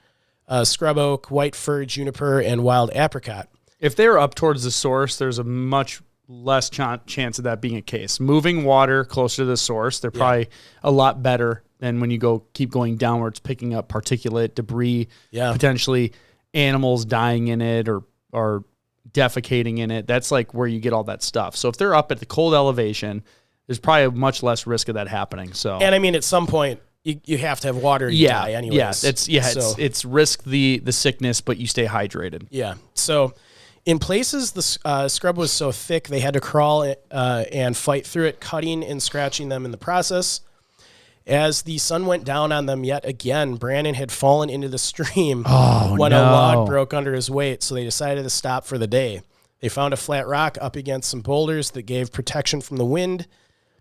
scrub oak, white fir, juniper, and wild apricot. If they're up towards the source, there's a much less chance of that being a case. Moving water closer to the source, they're probably a lot better than when you keep going downwards, picking up particulate, debris, potentially animals dying in it or defecating in it. That's like where you get all that stuff. So if they're up at the cold elevation, there's probably a much less risk of that happening. So, and I mean, at some point, you have to have water to die anyways. It's risk the sickness, but you stay hydrated. Yeah. So in places, the scrub was so thick, they had to crawl and fight through it, cutting and scratching them in the process. As the sun went down on them yet again, Brandon had fallen into the stream when a log broke under his weight, so they decided to stop for the day. They found a flat rock up against some boulders that gave protection from the wind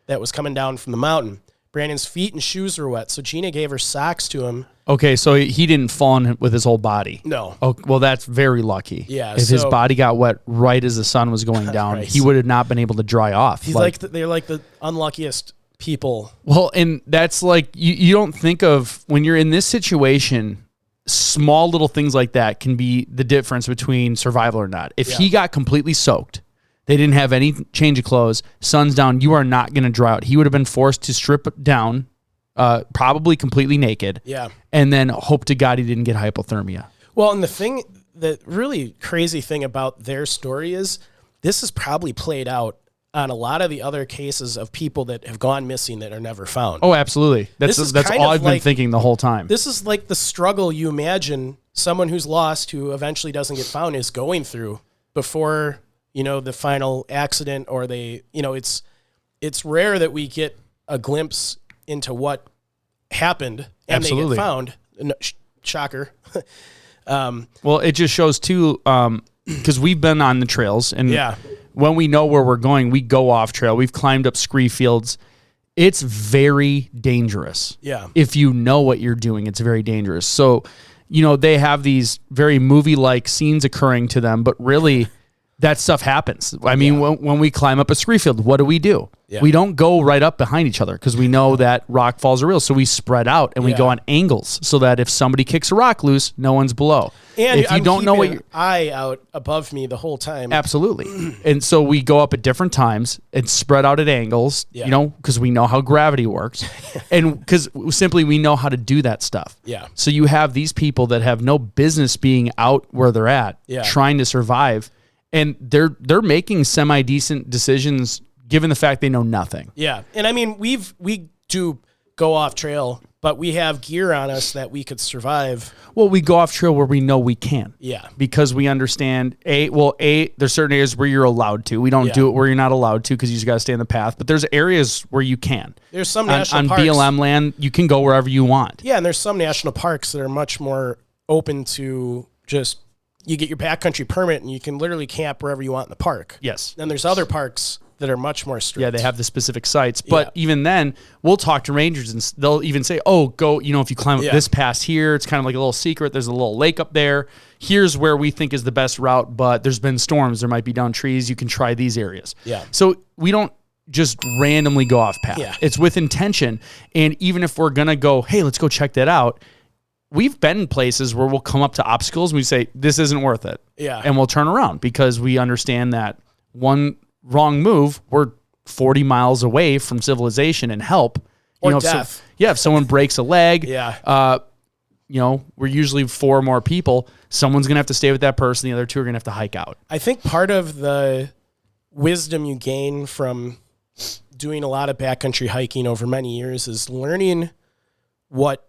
that was coming down from the mountain. Brandon's feet and shoes were wet, so Gina gave her socks to him. Okay, so he didn't fall in with his whole body. No. Oh, well, that's very lucky. Yeah. If his body got wet right as the sun was going down, he would have not been able to dry off. He's they're like the unluckiest people. Well, and that's like, you don't think of when you're in this situation, small little things like that can be the difference between survival or not. If he got completely soaked, they didn't have any change of clothes, sun's down, you are not going to dry out. He would have been forced to strip down, probably completely naked, and then hope to God he didn't get hypothermia. Well, and the really crazy thing about their story is this is probably played out on a lot of the other cases of people that have gone missing that are never found. Oh, absolutely. That's all I've been thinking the whole time. This is like the struggle you imagine someone who's lost who eventually doesn't get found is going through before, the final accident, or it's rare that we get a glimpse into what happened and they get found. No, shocker. Well, it just shows too, because we've been on the trails, and when we know where we're going, we go off trail. We've climbed up scree fields. It's very dangerous. Yeah. If you know what you're doing, it's very dangerous. So, they have these very movie-like scenes occurring to them, but really that stuff happens. I mean, when we climb up a scree field, what do? Yeah. We don't go right up behind each other because we know that rock falls are real. So we spread out and we go on angles so that if somebody kicks a rock loose, no one's below. And if you don't know what your eye out above me the whole time. Absolutely. And so we go up at different times and spread out at angles, because we know how gravity works. And because simply we know how to do that stuff. Yeah. So you have these people that have no business being out where they're at, trying to survive. And they're making semi-decent decisions given the fact they know nothing. Yeah. And I mean, we do go off trail, but we have gear on us that we could survive. Well, we go off trail where we know we can. Yeah. Because we understand, there's certain areas where you're allowed to. We don't do it where you're not allowed to because you just got to stay in the path. But there's areas where you can. There's some national parks. On BLM land, you can go wherever you want. Yeah, and there's some national parks that are much more open to just... You get your backcountry permit and you can literally camp wherever you want in the park. Yes. And there's other parks that are much more strict. Yeah, they have the specific sites. But even then, we'll talk to rangers and they'll even say, go, if you climb up this pass here, it's kind of like a little secret. There's a little lake up there. Here's where we think is the best route, but there's been storms. There might be down trees. You can try these areas. Yeah. So we don't just randomly go off path. Yeah. It's with intention. And even if we're going to go, hey, let's go check that out, we've been in places where we'll come up to obstacles and we say, this isn't worth it. Yeah. And we'll turn around because we understand that one wrong move, we're 40 miles away from civilization and help. Or death. If someone breaks a leg, we're usually 4 more people. Someone's going to have to stay with that person. The other 2 are going to have to hike out. I think part of the wisdom you gain from doing a lot of backcountry hiking over many years is learning what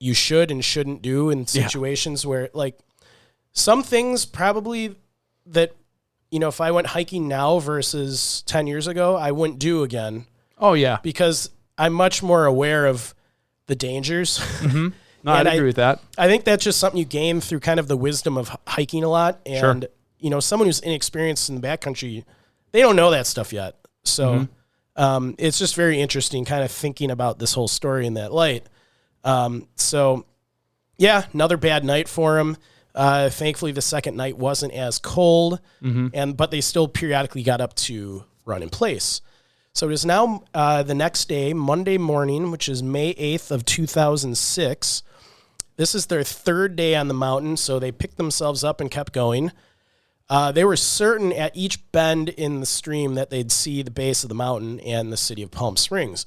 you should and shouldn't do in situations where, like, some things probably that, if I went hiking now versus 10 years ago, I wouldn't do again. Oh, yeah. Because I'm much more aware of the dangers. Mm-hmm. No, I'd agree with that. I think that's just something you gain through kind of the wisdom of hiking a lot. And, someone who's inexperienced in the backcountry, they don't know that stuff yet. So it's just very interesting kind of thinking about this whole story in that light. Another bad night for him. Thankfully, the second night wasn't as cold, but they still periodically got up to run in place. So it is now the next day, Monday morning, which is May 8th of 2006. This is their 3rd day on the mountain, so they picked themselves up and kept going. They were certain at each bend in the stream that they'd see the base of the mountain and the city of Palm Springs.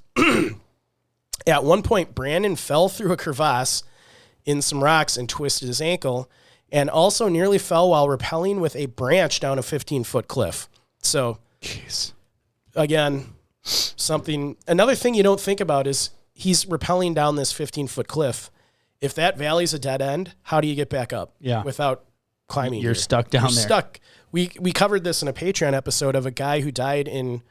At one point, Brandon fell through a crevasse in some rocks and twisted his ankle, and also nearly fell while rappelling with a branch down a 15-foot cliff. So, again, another thing you don't think about is he's rappelling down this 15-foot cliff. If that valley's a dead end, how do you get back up? Yeah. Without climbing. You're stuck down there. Stuck. We covered this in a Patreon episode of a guy who died in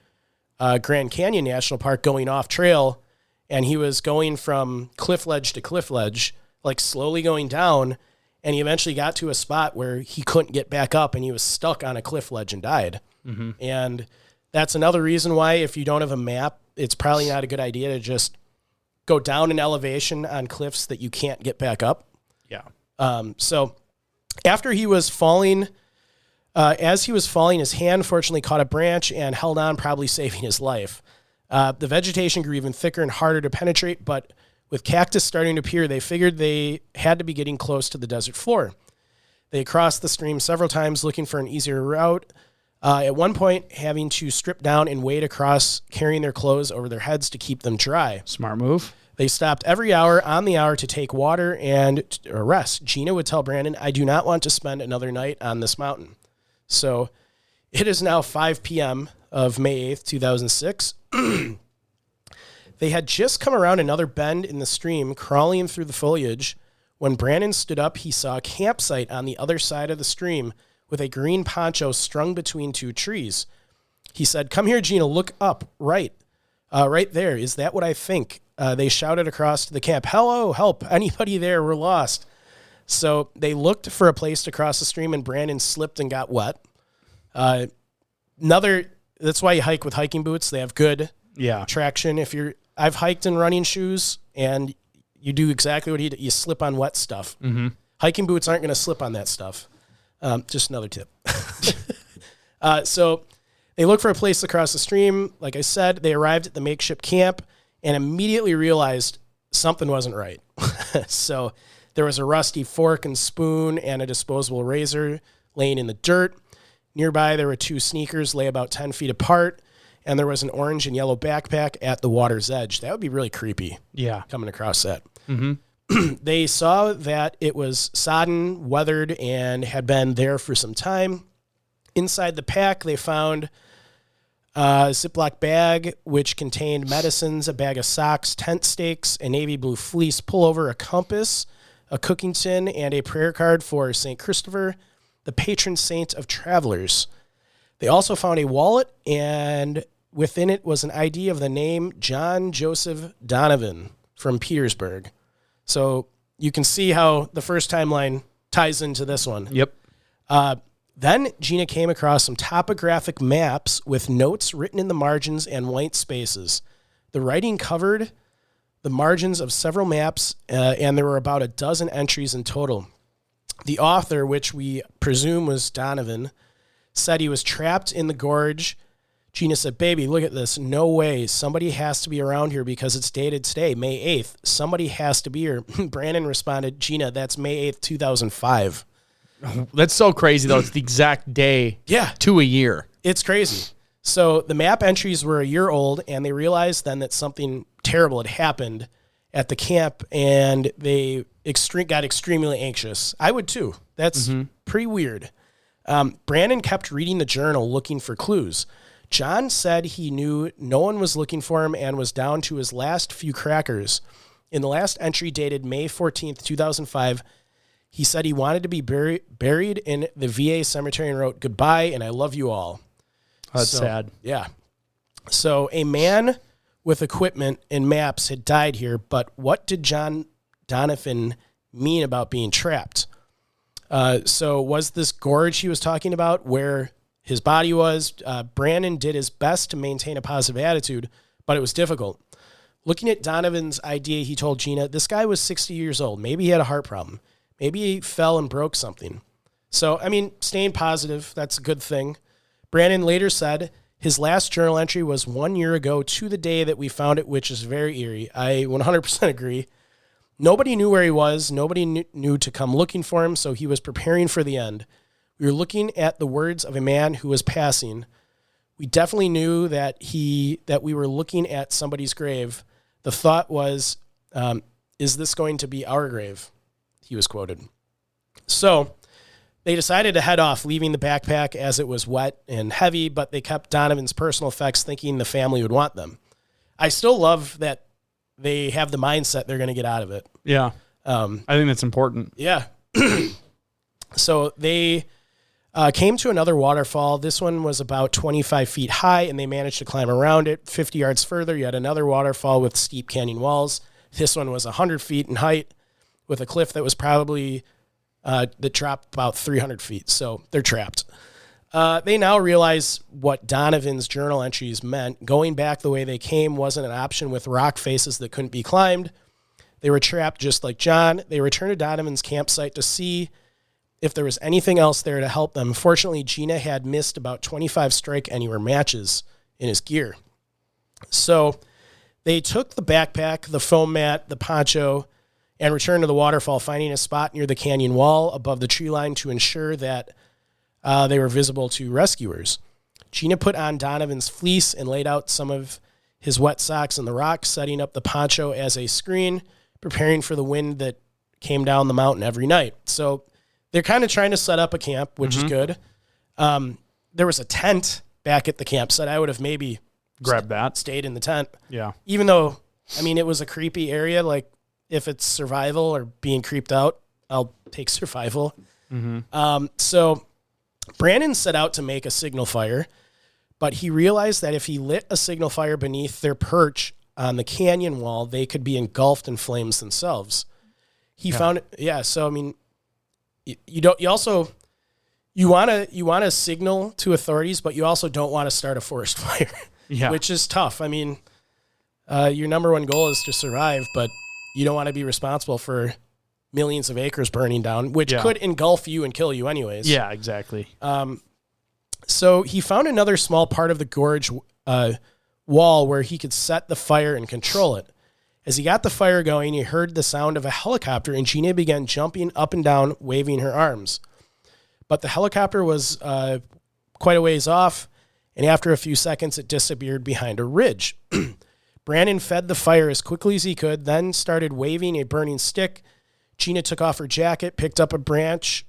Grand Canyon National Park going off trail. And he was going from cliff ledge to cliff ledge, like slowly going down. And he eventually got to a spot where he couldn't get back up and he was stuck on a cliff ledge and died. Mm-hmm. And that's another reason why, if you don't have a map, it's probably not a good idea to just go down in elevation on cliffs that you can't get back up. Yeah. So after he was falling, as he was falling, his hand fortunately caught a branch and held on, probably saving his life. The vegetation grew even thicker and harder to penetrate, but With cactus starting to appear, they figured they had to be getting close to the desert floor. They crossed the stream several times looking for an easier route, at one point having to strip down and wade across, carrying their clothes over their heads to keep them dry. Smart move. They stopped every hour on the hour to take water and rest. Gina would tell Brandon, I do not want to spend another night on this mountain. So it is now 5 p.m. of May 8th, 2006. They had just come around another bend in the stream, crawling through the foliage. When Brandon stood up, he saw a campsite on the other side of the stream with a green poncho strung between two trees. He said, come here, Gina, look up, right there. Is that what I think? They shouted across to the camp, hello, help, anybody there, we're lost. So they looked for a place to cross the stream, and Brandon slipped and got wet. That's why you hike with hiking boots. They have good traction. I've hiked in running shoes, and you do exactly what you slip on wet stuff. Mm-hmm. Hiking boots aren't going to slip on that stuff. Just another tip. So they looked for a place to cross the stream. Like I said, they arrived at the makeshift camp and immediately realized something wasn't right. So there was a rusty fork and spoon and a disposable razor laying in the dirt. Nearby, there were two sneakers lay about 10 feet apart, and there was an orange and yellow backpack at the water's edge. That would be really creepy. Yeah. Coming across that. Mm-hmm. They saw that it was sodden, weathered, and had been there for some time. Inside the pack, they found a Ziploc bag, which contained medicines, a bag of socks, tent stakes, a navy blue fleece pullover, a compass, a cooking tin, and a prayer card for St. Christopher, the patron saint of travelers. They also found a wallet, and within it was an ID of the name John Joseph Donovan from Petersburg. So you can see how the first timeline ties into this one. Yep. Then Gina came across some topographic maps with notes written in the margins and white spaces. The writing covered the margins of several maps, and there were about a dozen entries in total. The author, which we presume was Donovan, said he was trapped in the gorge. Gina said, baby, look at this. No way. Somebody has to be around here because it's dated today, May 8th. Somebody has to be here. Brandon responded, Gina, that's May 8th, 2005. That's so crazy, though. It's the exact day to a year. It's crazy. So the map entries were a year old, and they realized then that something terrible had happened at the camp, and they got extremely anxious. I would too. That's pretty weird. Brandon kept reading the journal looking for clues. John said he knew no one was looking for him and was down to his last few crackers. In the last entry dated May 14th, 2005, he said he wanted to be buried in the VA cemetery and wrote, goodbye, and I love you all. That's sad. Yeah. So a man with equipment and maps had died here, but what did John Donovan mean about being trapped? So was this gorge he was talking about where his body was? Brandon did his best to maintain a positive attitude, but it was difficult. Looking at Donovan's idea, he told Gina, this guy was 60 years old. Maybe he had a heart problem. Maybe he fell and broke something. So, I mean, staying positive, that's a good thing. Brandon later said his last journal entry was 1 year ago to the day that we found it, which is very eerie. I 100% agree. Nobody knew where he was. Nobody knew to come looking for him, so he was preparing for the end. We were looking at the words of a man who was passing. We definitely knew that we were looking at somebody's grave. The thought was, is this going to be our grave? He was quoted. So they decided to head off, leaving the backpack as it was wet and heavy, but they kept Donovan's personal effects thinking the family would want them. I still love that they have the mindset they're going to get out of it. Yeah. I think that's important. Yeah. So they came to another waterfall. This one was about 25 feet high, and they managed to climb around it. 50 yards further, you had another waterfall with steep canyon walls. This one was 100 feet in height with a cliff that was probably that dropped about 300 feet. So they're trapped. They now realize what Donovan's journal entries meant. Going back the way they came wasn't an option with rock faces that couldn't be climbed. They were trapped just like John. They returned to Donovan's campsite to see if there was anything else there to help them. Fortunately, Gina had missed about 25 Strike Anywhere matches in his gear. So They took the backpack, the foam mat, the poncho, and returned to the waterfall, finding a spot near the canyon wall above the tree line to ensure that they were visible to rescuers. Gina put on Donovan's fleece and laid out some of his wet socks on the rocks, setting up the poncho as a screen, preparing for the wind that came down the mountain every night. So they're kind of trying to set up a camp, which is good. There was a tent back at the campsite. I would have maybe Grab that. stayed in the tent. Yeah. Even though, I mean, it was a creepy area. Like, if it's survival or being creeped out, I'll take survival. So Brandon set out to make a signal fire, but he realized that if he lit a signal fire beneath their perch on the canyon wall, they could be engulfed in flames themselves. He found it. Yeah. So, I mean, you want to signal to authorities, but you also don't want to start a forest fire, which is tough. I mean, your number one goal is to survive, but you don't want to be responsible for millions of acres burning down, which could engulf you and kill you anyways. Yeah, exactly. So he found another small part of the gorge wall where he could set the fire and control it. As he got the fire going, he heard the sound of a helicopter, and Gina began jumping up and down, waving her arms. But the helicopter was quite a ways off, and after a few seconds, it disappeared behind a ridge. Brandon fed the fire as quickly as he could, then started waving a burning stick. Gina took off her jacket, picked up a branch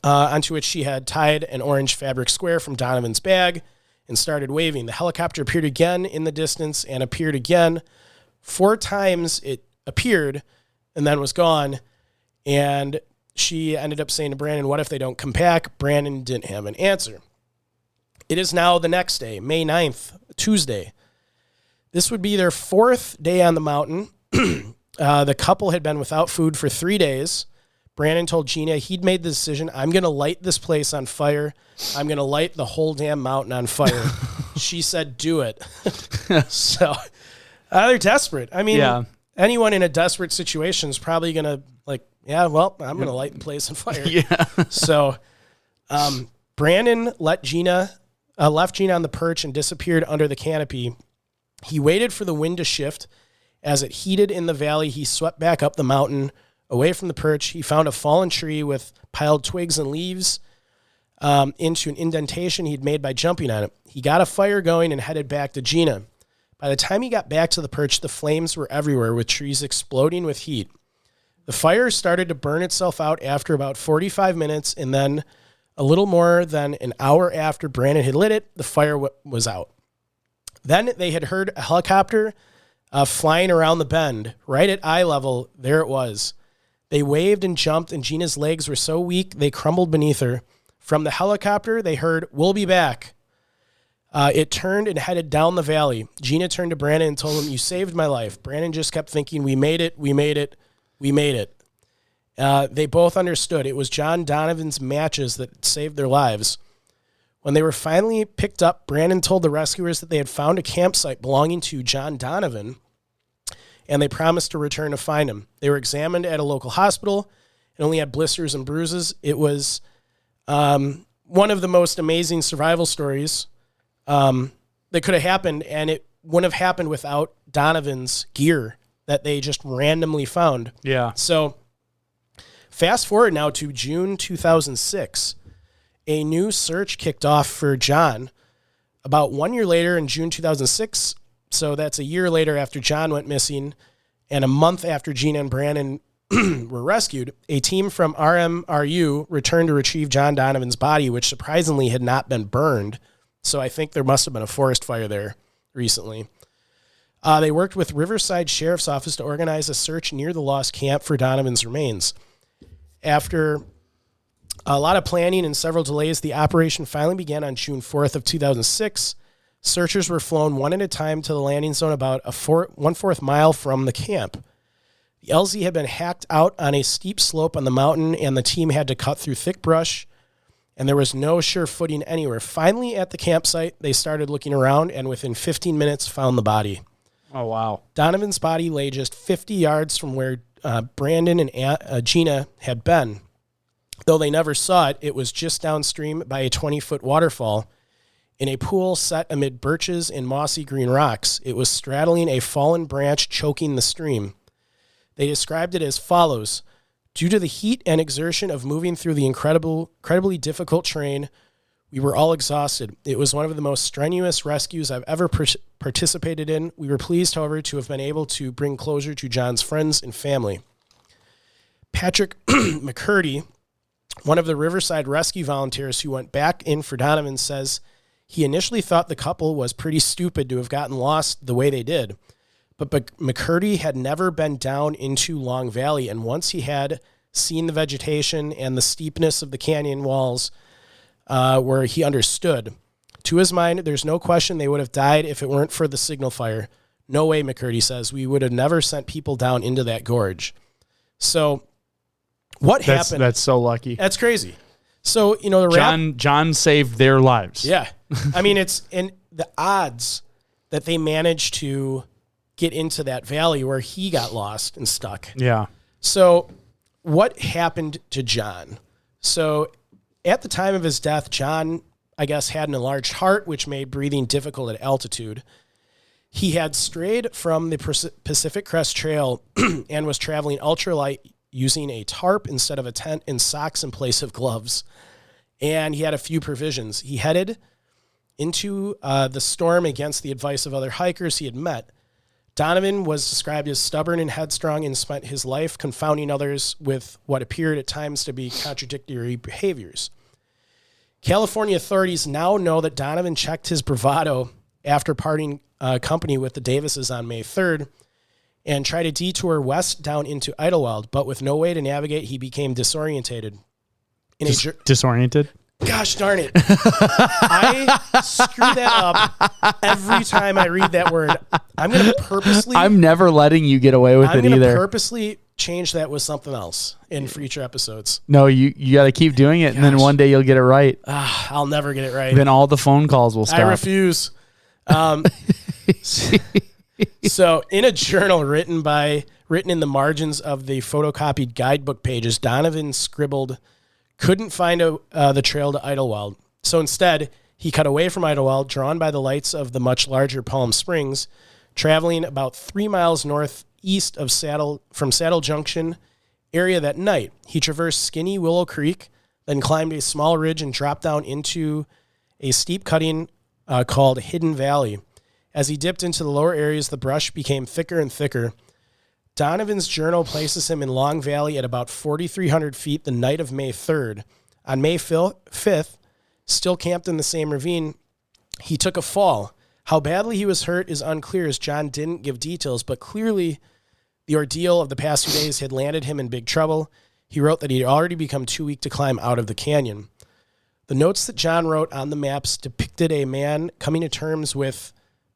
onto which she had tied an orange fabric square from Donovan's bag, and started waving. The helicopter appeared again in the distance and appeared again. 4 times it appeared and then was gone, and she ended up saying to Brandon, "What if they don't come back?" Brandon didn't have an answer. It is now the next day, May 9th, Tuesday. This would be their 4th day on the mountain. The couple had been without food for 3 days. Brandon told Gina he'd made the decision, "I'm going to light this place on fire. I'm going to light the whole damn mountain on fire." She said, "Do it." So they're desperate. I mean, anyone in a desperate situation is probably going to I'm going to light the place on fire. So Brandon left Gina on the perch and disappeared under the canopy. He waited for the wind to shift. As it heated in the valley, he swept back up the mountain, away from the perch. He found a fallen tree with piled twigs and leaves into an indentation he'd made by jumping on it. He got a fire going and headed back to Gina. By the time he got back to the perch, the flames were everywhere, with trees exploding with heat. The fire started to burn itself out after about 45 minutes, and then a little more than an hour after Brandon had lit it, the fire was out. Then they had heard a helicopter flying around the bend, right at eye level. There it was. They waved and jumped, and Gina's legs were so weak they crumbled beneath her. From the helicopter, they heard, "We'll be back." It turned and headed down the valley. Gina turned to Brandon and told him, "You saved my life." Brandon just kept thinking, "We made it, we made it, we made it." They both understood. It was John Donovan's matches that saved their lives. When they were finally picked up, Brandon told the rescuers that they had found a campsite belonging to John Donovan, and they promised to return to find him. They were examined at a local hospital and only had blisters and bruises. It was one of the most amazing survival stories that could have happened, and it wouldn't have happened without Donovan's gear that they just randomly found. Yeah. So fast forward now to June 2006. A new search kicked off for John. About 1 year later, in June 2006, so that's a year later after John went missing, and a month after Gina and Brandon were rescued, a team from RMRU returned to retrieve John Donovan's body, which surprisingly had not been burned. So I think there must have been a forest fire there recently. They worked with Riverside Sheriff's Office to organize a search near the lost camp for Donovan's remains. After a lot of planning and several delays, the operation finally began on June 4th of 2006. Searchers were flown one at a time to the landing zone about a 1/4 mile from the camp. The LZ had been hacked out on a steep slope on the mountain, and the team had to cut through thick brush, and there was no sure footing anywhere. Finally, at the campsite, they started looking around, and within 15 minutes found the body. Oh, wow. Donovan's body lay just 50 yards from where Brandon and Gina had been. Though they never saw it, it was just downstream by a 20-foot waterfall. In a pool set amid birches and mossy green rocks, it was straddling a fallen branch choking the stream. They described it as follows. Due to the heat and exertion of moving through the incredibly difficult terrain, we were all exhausted. It was one of the most strenuous rescues I've ever participated in. We were pleased, however, to have been able to bring closure to John's friends and family. Patrick McCurdy, one of the Riverside rescue volunteers who went back in for Donovan, says he initially thought the couple was pretty stupid to have gotten lost the way they did. But McCurdy had never been down into Long Valley, and once he had seen the vegetation and the steepness of the canyon walls, where he understood. To his mind, there's no question they would have died if it weren't for the signal fire. No way, McCurdy says. We would have never sent people down into that gorge. So what happened? That's so lucky. That's crazy. So, the John saved their lives. Yeah. I mean, it's in the odds that they managed to get into that valley where he got lost and stuck. Yeah. So what happened to John? So at the time of his death, John, I guess, had an enlarged heart, which made breathing difficult at altitude. He had strayed from the Pacific Crest Trail and was traveling ultralight using a tarp instead of a tent and socks in place of gloves. And he had a few provisions. He headed into the storm against the advice of other hikers he had met. Donovan was described as stubborn and headstrong and spent his life confounding others with what appeared at times to be contradictory behaviors. California authorities now know that Donovan checked his bravado after parting company with the Davises on May 3rd and tried a detour west down into Idlewild, but with no way to navigate, he became disorientated. Disoriented? Gosh darn it. I screw that up every time I read that word. I'm going to purposely... I'm never letting you get away with it either. I'm going to purposely change that with something else in future episodes. No, you got to keep doing it, and then one day you'll get it right. I'll never get it right. Then all the phone calls will stop. I refuse. So in a journal written in the margins of the photocopied guidebook pages, Donovan scribbled, couldn't find the trail to Idlewild. So instead, he cut away from Idlewild, drawn by the lights of the much larger Palm Springs, traveling about 3 miles northeast of Saddle Junction area that night. He traversed Skinny Willow Creek, then climbed a small ridge and dropped down into a steep cutting called Hidden Valley. As he dipped into the lower areas, the brush became thicker and thicker. Donovan's journal places him in Long Valley at about 4,300 feet the night of May 3rd. On May 5th, still camped in the same ravine, he took a fall. How badly he was hurt is unclear, as John didn't give details, but clearly the ordeal of the past 2 days had landed him in big trouble. He wrote that he had already become too weak to climb out of the canyon. The notes that John wrote on the maps depicted a man coming to terms with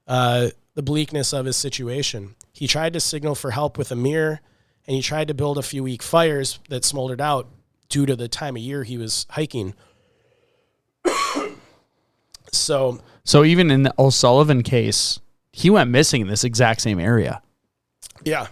the bleakness of his situation. He tried to signal for help with a mirror, and he tried to build a few weak fires that smoldered out due to the time of year he was hiking. So even in the O'Sullivan case, he went missing in this exact same area. Yeah.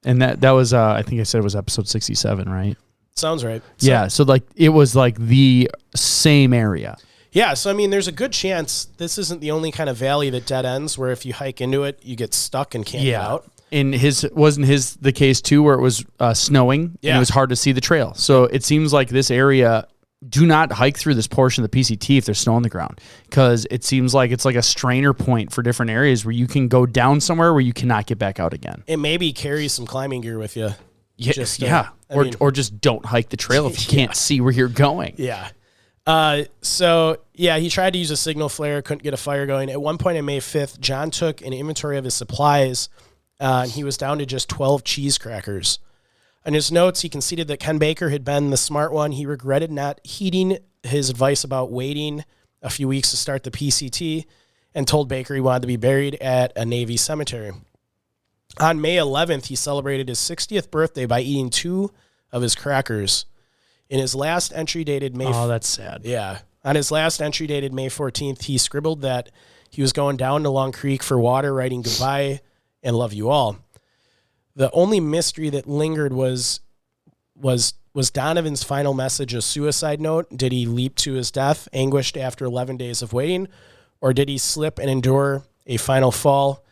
And that was, I think I said it was episode 67, right? Sounds right. Yeah, so it was the same area. Yeah, so I mean, there's a good chance this isn't the only kind of valley that dead ends where if you hike into it, you get stuck and can't get out. And wasn't the case too where it was snowing and it was hard to see the trail. So it seems like this area, do not hike through this portion of the PCT if there's snow on the ground, because it seems like it's like a strainer point for different areas where you can go down somewhere where you cannot get back out again. And maybe carry some climbing gear with you. Or just don't hike the trail if you can't see where you're going. Yeah. He tried to use a signal flare, couldn't get a fire going. At one point on May 5th, John took an inventory of his supplies, and he was down to just 12 cheese crackers. In his notes, he conceded that Ken Baker had been the smart one. He regretted not heeding his advice about waiting a few weeks to start the PCT, and told Baker he wanted to be buried at a Navy cemetery. On May 11th, he celebrated his 60th birthday by eating 2 of his crackers. In his last entry dated May... Oh, that's sad. Yeah. On his last entry dated May 14th, he scribbled that he was going down to Long Creek for water, writing goodbye and love you all. The only mystery that lingered was Was Donovan's final message a suicide note? Did he leap to his death, anguished after 11 days of waiting? Or did he slip and endure a final fall?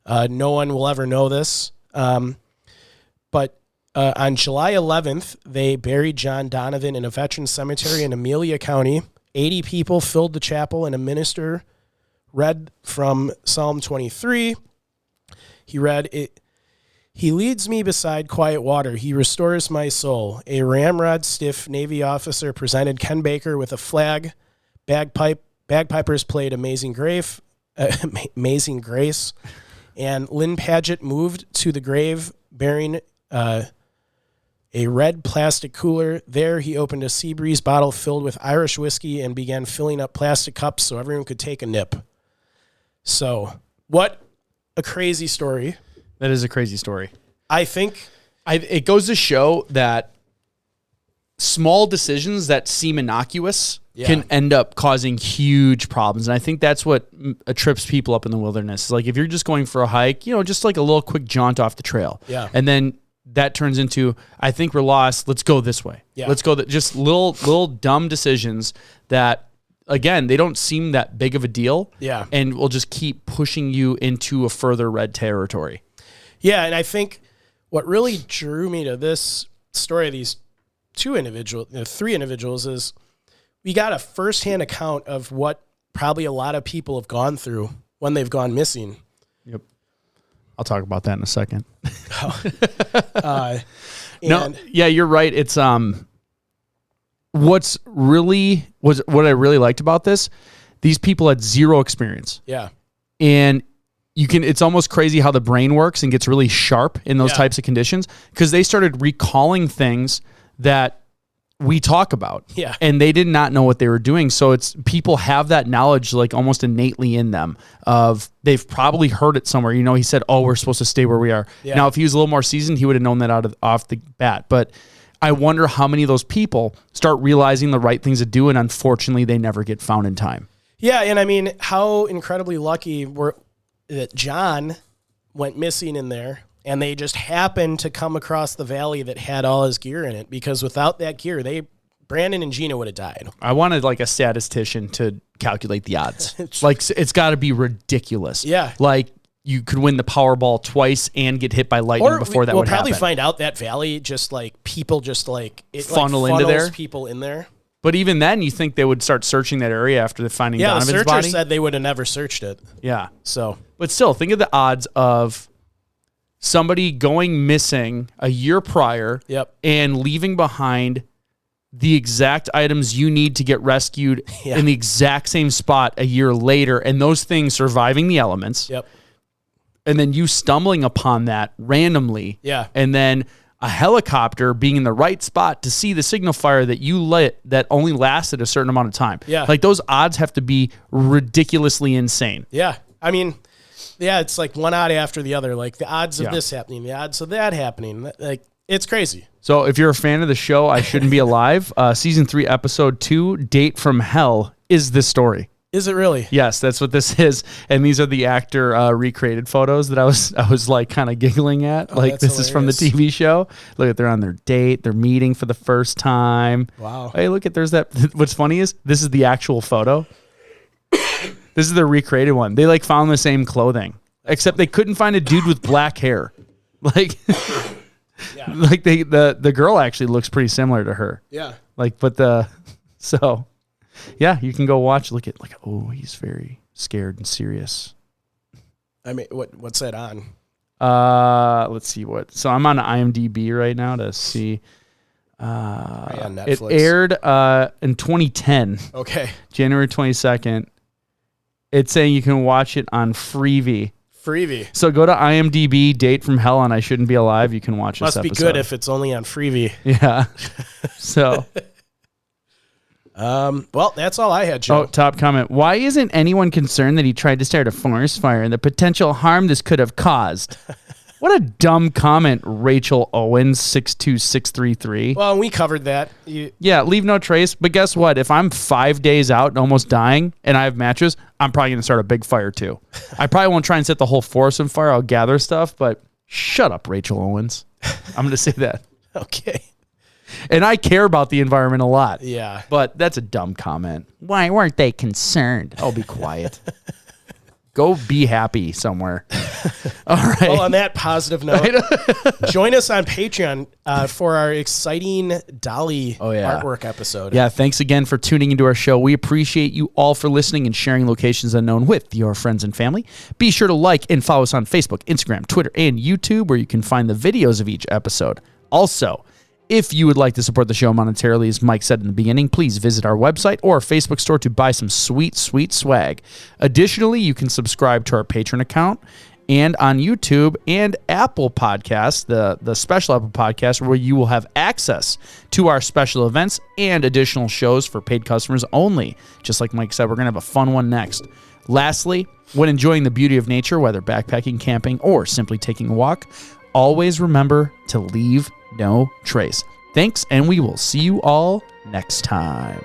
No one will ever know this. But on July 11th, they buried John Donovan in a veterans cemetery in Amelia County. 80 people filled the chapel, and a minister read from Psalm 23. He read, "He leads me beside quiet water. He restores my soul." A ramrod stiff Navy officer presented Ken Baker with a flag. Bagpipers played Amazing Grace. And Lynn Paget moved to the grave bearing a red plastic cooler. There he opened a Seabreeze bottle filled with Irish whiskey and began filling up plastic cups so everyone could take a nip. So, what a crazy story. That is a crazy story. I think it goes to show that small decisions that seem innocuous can end up causing huge problems. And I think that's what trips people up in the wilderness. Like if you're just going for a hike, just like a little quick jaunt off the trail. Yeah. And then that turns into, I think we're lost. Let's go this way. Yeah. Let's go. Just little dumb decisions that, again, they don't seem that big of a deal. Yeah. And will just keep pushing you into a further red territory. Yeah. And I think what really drew me to this story of these three individuals is we got a firsthand account of what probably a lot of people have gone through when they've gone missing. Yep. I'll talk about that in a second. No, yeah, you're right. It's what I really liked about this, these people had zero experience. Yeah. And it's almost crazy how the brain works and gets really sharp in those types of conditions, because they started recalling things that we talk about. Yeah. And they did not know what they were doing. So people have that knowledge like almost innately in them of they've probably heard it somewhere. He said, "Oh, we're supposed to stay where we are." Yeah. Now, if he was a little more seasoned, he would have known that off the bat. But I wonder how many of those people start realizing the right things to do, and unfortunately they never get found in time. Yeah. And I mean, how incredibly lucky that John went missing in there. And they just happened to come across the valley that had all his gear in it, because without that gear, Brandon and Gina would have died. I wanted like a statistician to calculate the odds. It's got to be ridiculous. Yeah. Like you could win the Powerball twice and get hit by lightning before that would happen. We'll probably find out that valley just like people just like it funnel like into there. People in there. But even then, you think they would start searching that area after finding Donovan's body? Yeah, the searcher said they would have never searched it. Yeah. So, but still, think of the odds of somebody going missing a year prior and leaving behind the exact items you need to get rescued in the exact same spot a year later, and those things surviving the elements. Yep. And then you stumbling upon that randomly. Yeah. And then a helicopter being in the right spot to see the signal fire that you lit that only lasted a certain amount of time. Yeah. Like those odds have to be ridiculously insane. Yeah. I mean, yeah, it's like one odd after the other. Like the odds of this happening, the odds of that happening. Like it's crazy. So if you're a fan of the show, I Shouldn't Be Alive, Season 3, Episode 2, Date from Hell is this story. Is it really? Yes, that's what this is. And these are the actor recreated photos that I was like kind of giggling at. Like this is from the TV show. Look at, they're on their date. They're meeting for the first time. Wow. Hey, look at, there's that. What's funny is this is the actual photo. This is the recreated one. They like found the same clothing, except they couldn't find a dude with black hair. Like, like the girl actually looks pretty similar to her. Yeah. Like, so yeah, you can go watch. Look, oh, he's very scared and serious. I mean, what's that on? Let's see what. So I'm on IMDb right now to see. On Netflix. It aired in 2010. Okay. January 22nd. It's saying you can watch it on Freevee. So go to IMDb, Date from Hell, and I Shouldn't Be Alive. You can watch this episode. Must be good if it's only on Freevee. Yeah. So. Well, that's all I had, Joe. Oh, top comment. Why isn't anyone concerned that he tried to start a forest fire and the potential harm this could have caused? What a dumb comment, Rachel Owens, 62633. Well, we covered that. Yeah, leave no trace. But guess what? If I'm 5 days out and almost dying and I have matches, I'm probably going to start a big fire too. I probably won't try and set the whole forest on fire. I'll gather stuff, but shut up, Rachel Owens. I'm going to say that. Okay. And I care about the environment a lot. Yeah. But that's a dumb comment. Why weren't they concerned? Oh, be quiet. Go be happy somewhere. All right. Well, on that positive note, join us on Patreon for our exciting Dolly artwork episode. Yeah, thanks again for tuning into our show. We appreciate you all for listening and sharing Locations Unknown with your friends and family. Be sure to like and follow us on Facebook, Instagram, Twitter, and YouTube, where you can find the videos of each episode. Also, if you would like to support the show monetarily, as Mike said in the beginning, please visit our website or Facebook store to buy some sweet, sweet swag. Additionally, you can subscribe to our Patreon account and on YouTube and Apple Podcasts, the special Apple Podcast, where you will have access to our special events and additional shows for paid customers only. Just like Mike said, we're going to have a fun one next. Lastly, when enjoying the beauty of nature, whether backpacking, camping, or simply taking a walk, always remember to leave no trace. Thanks, and we will see you all next time.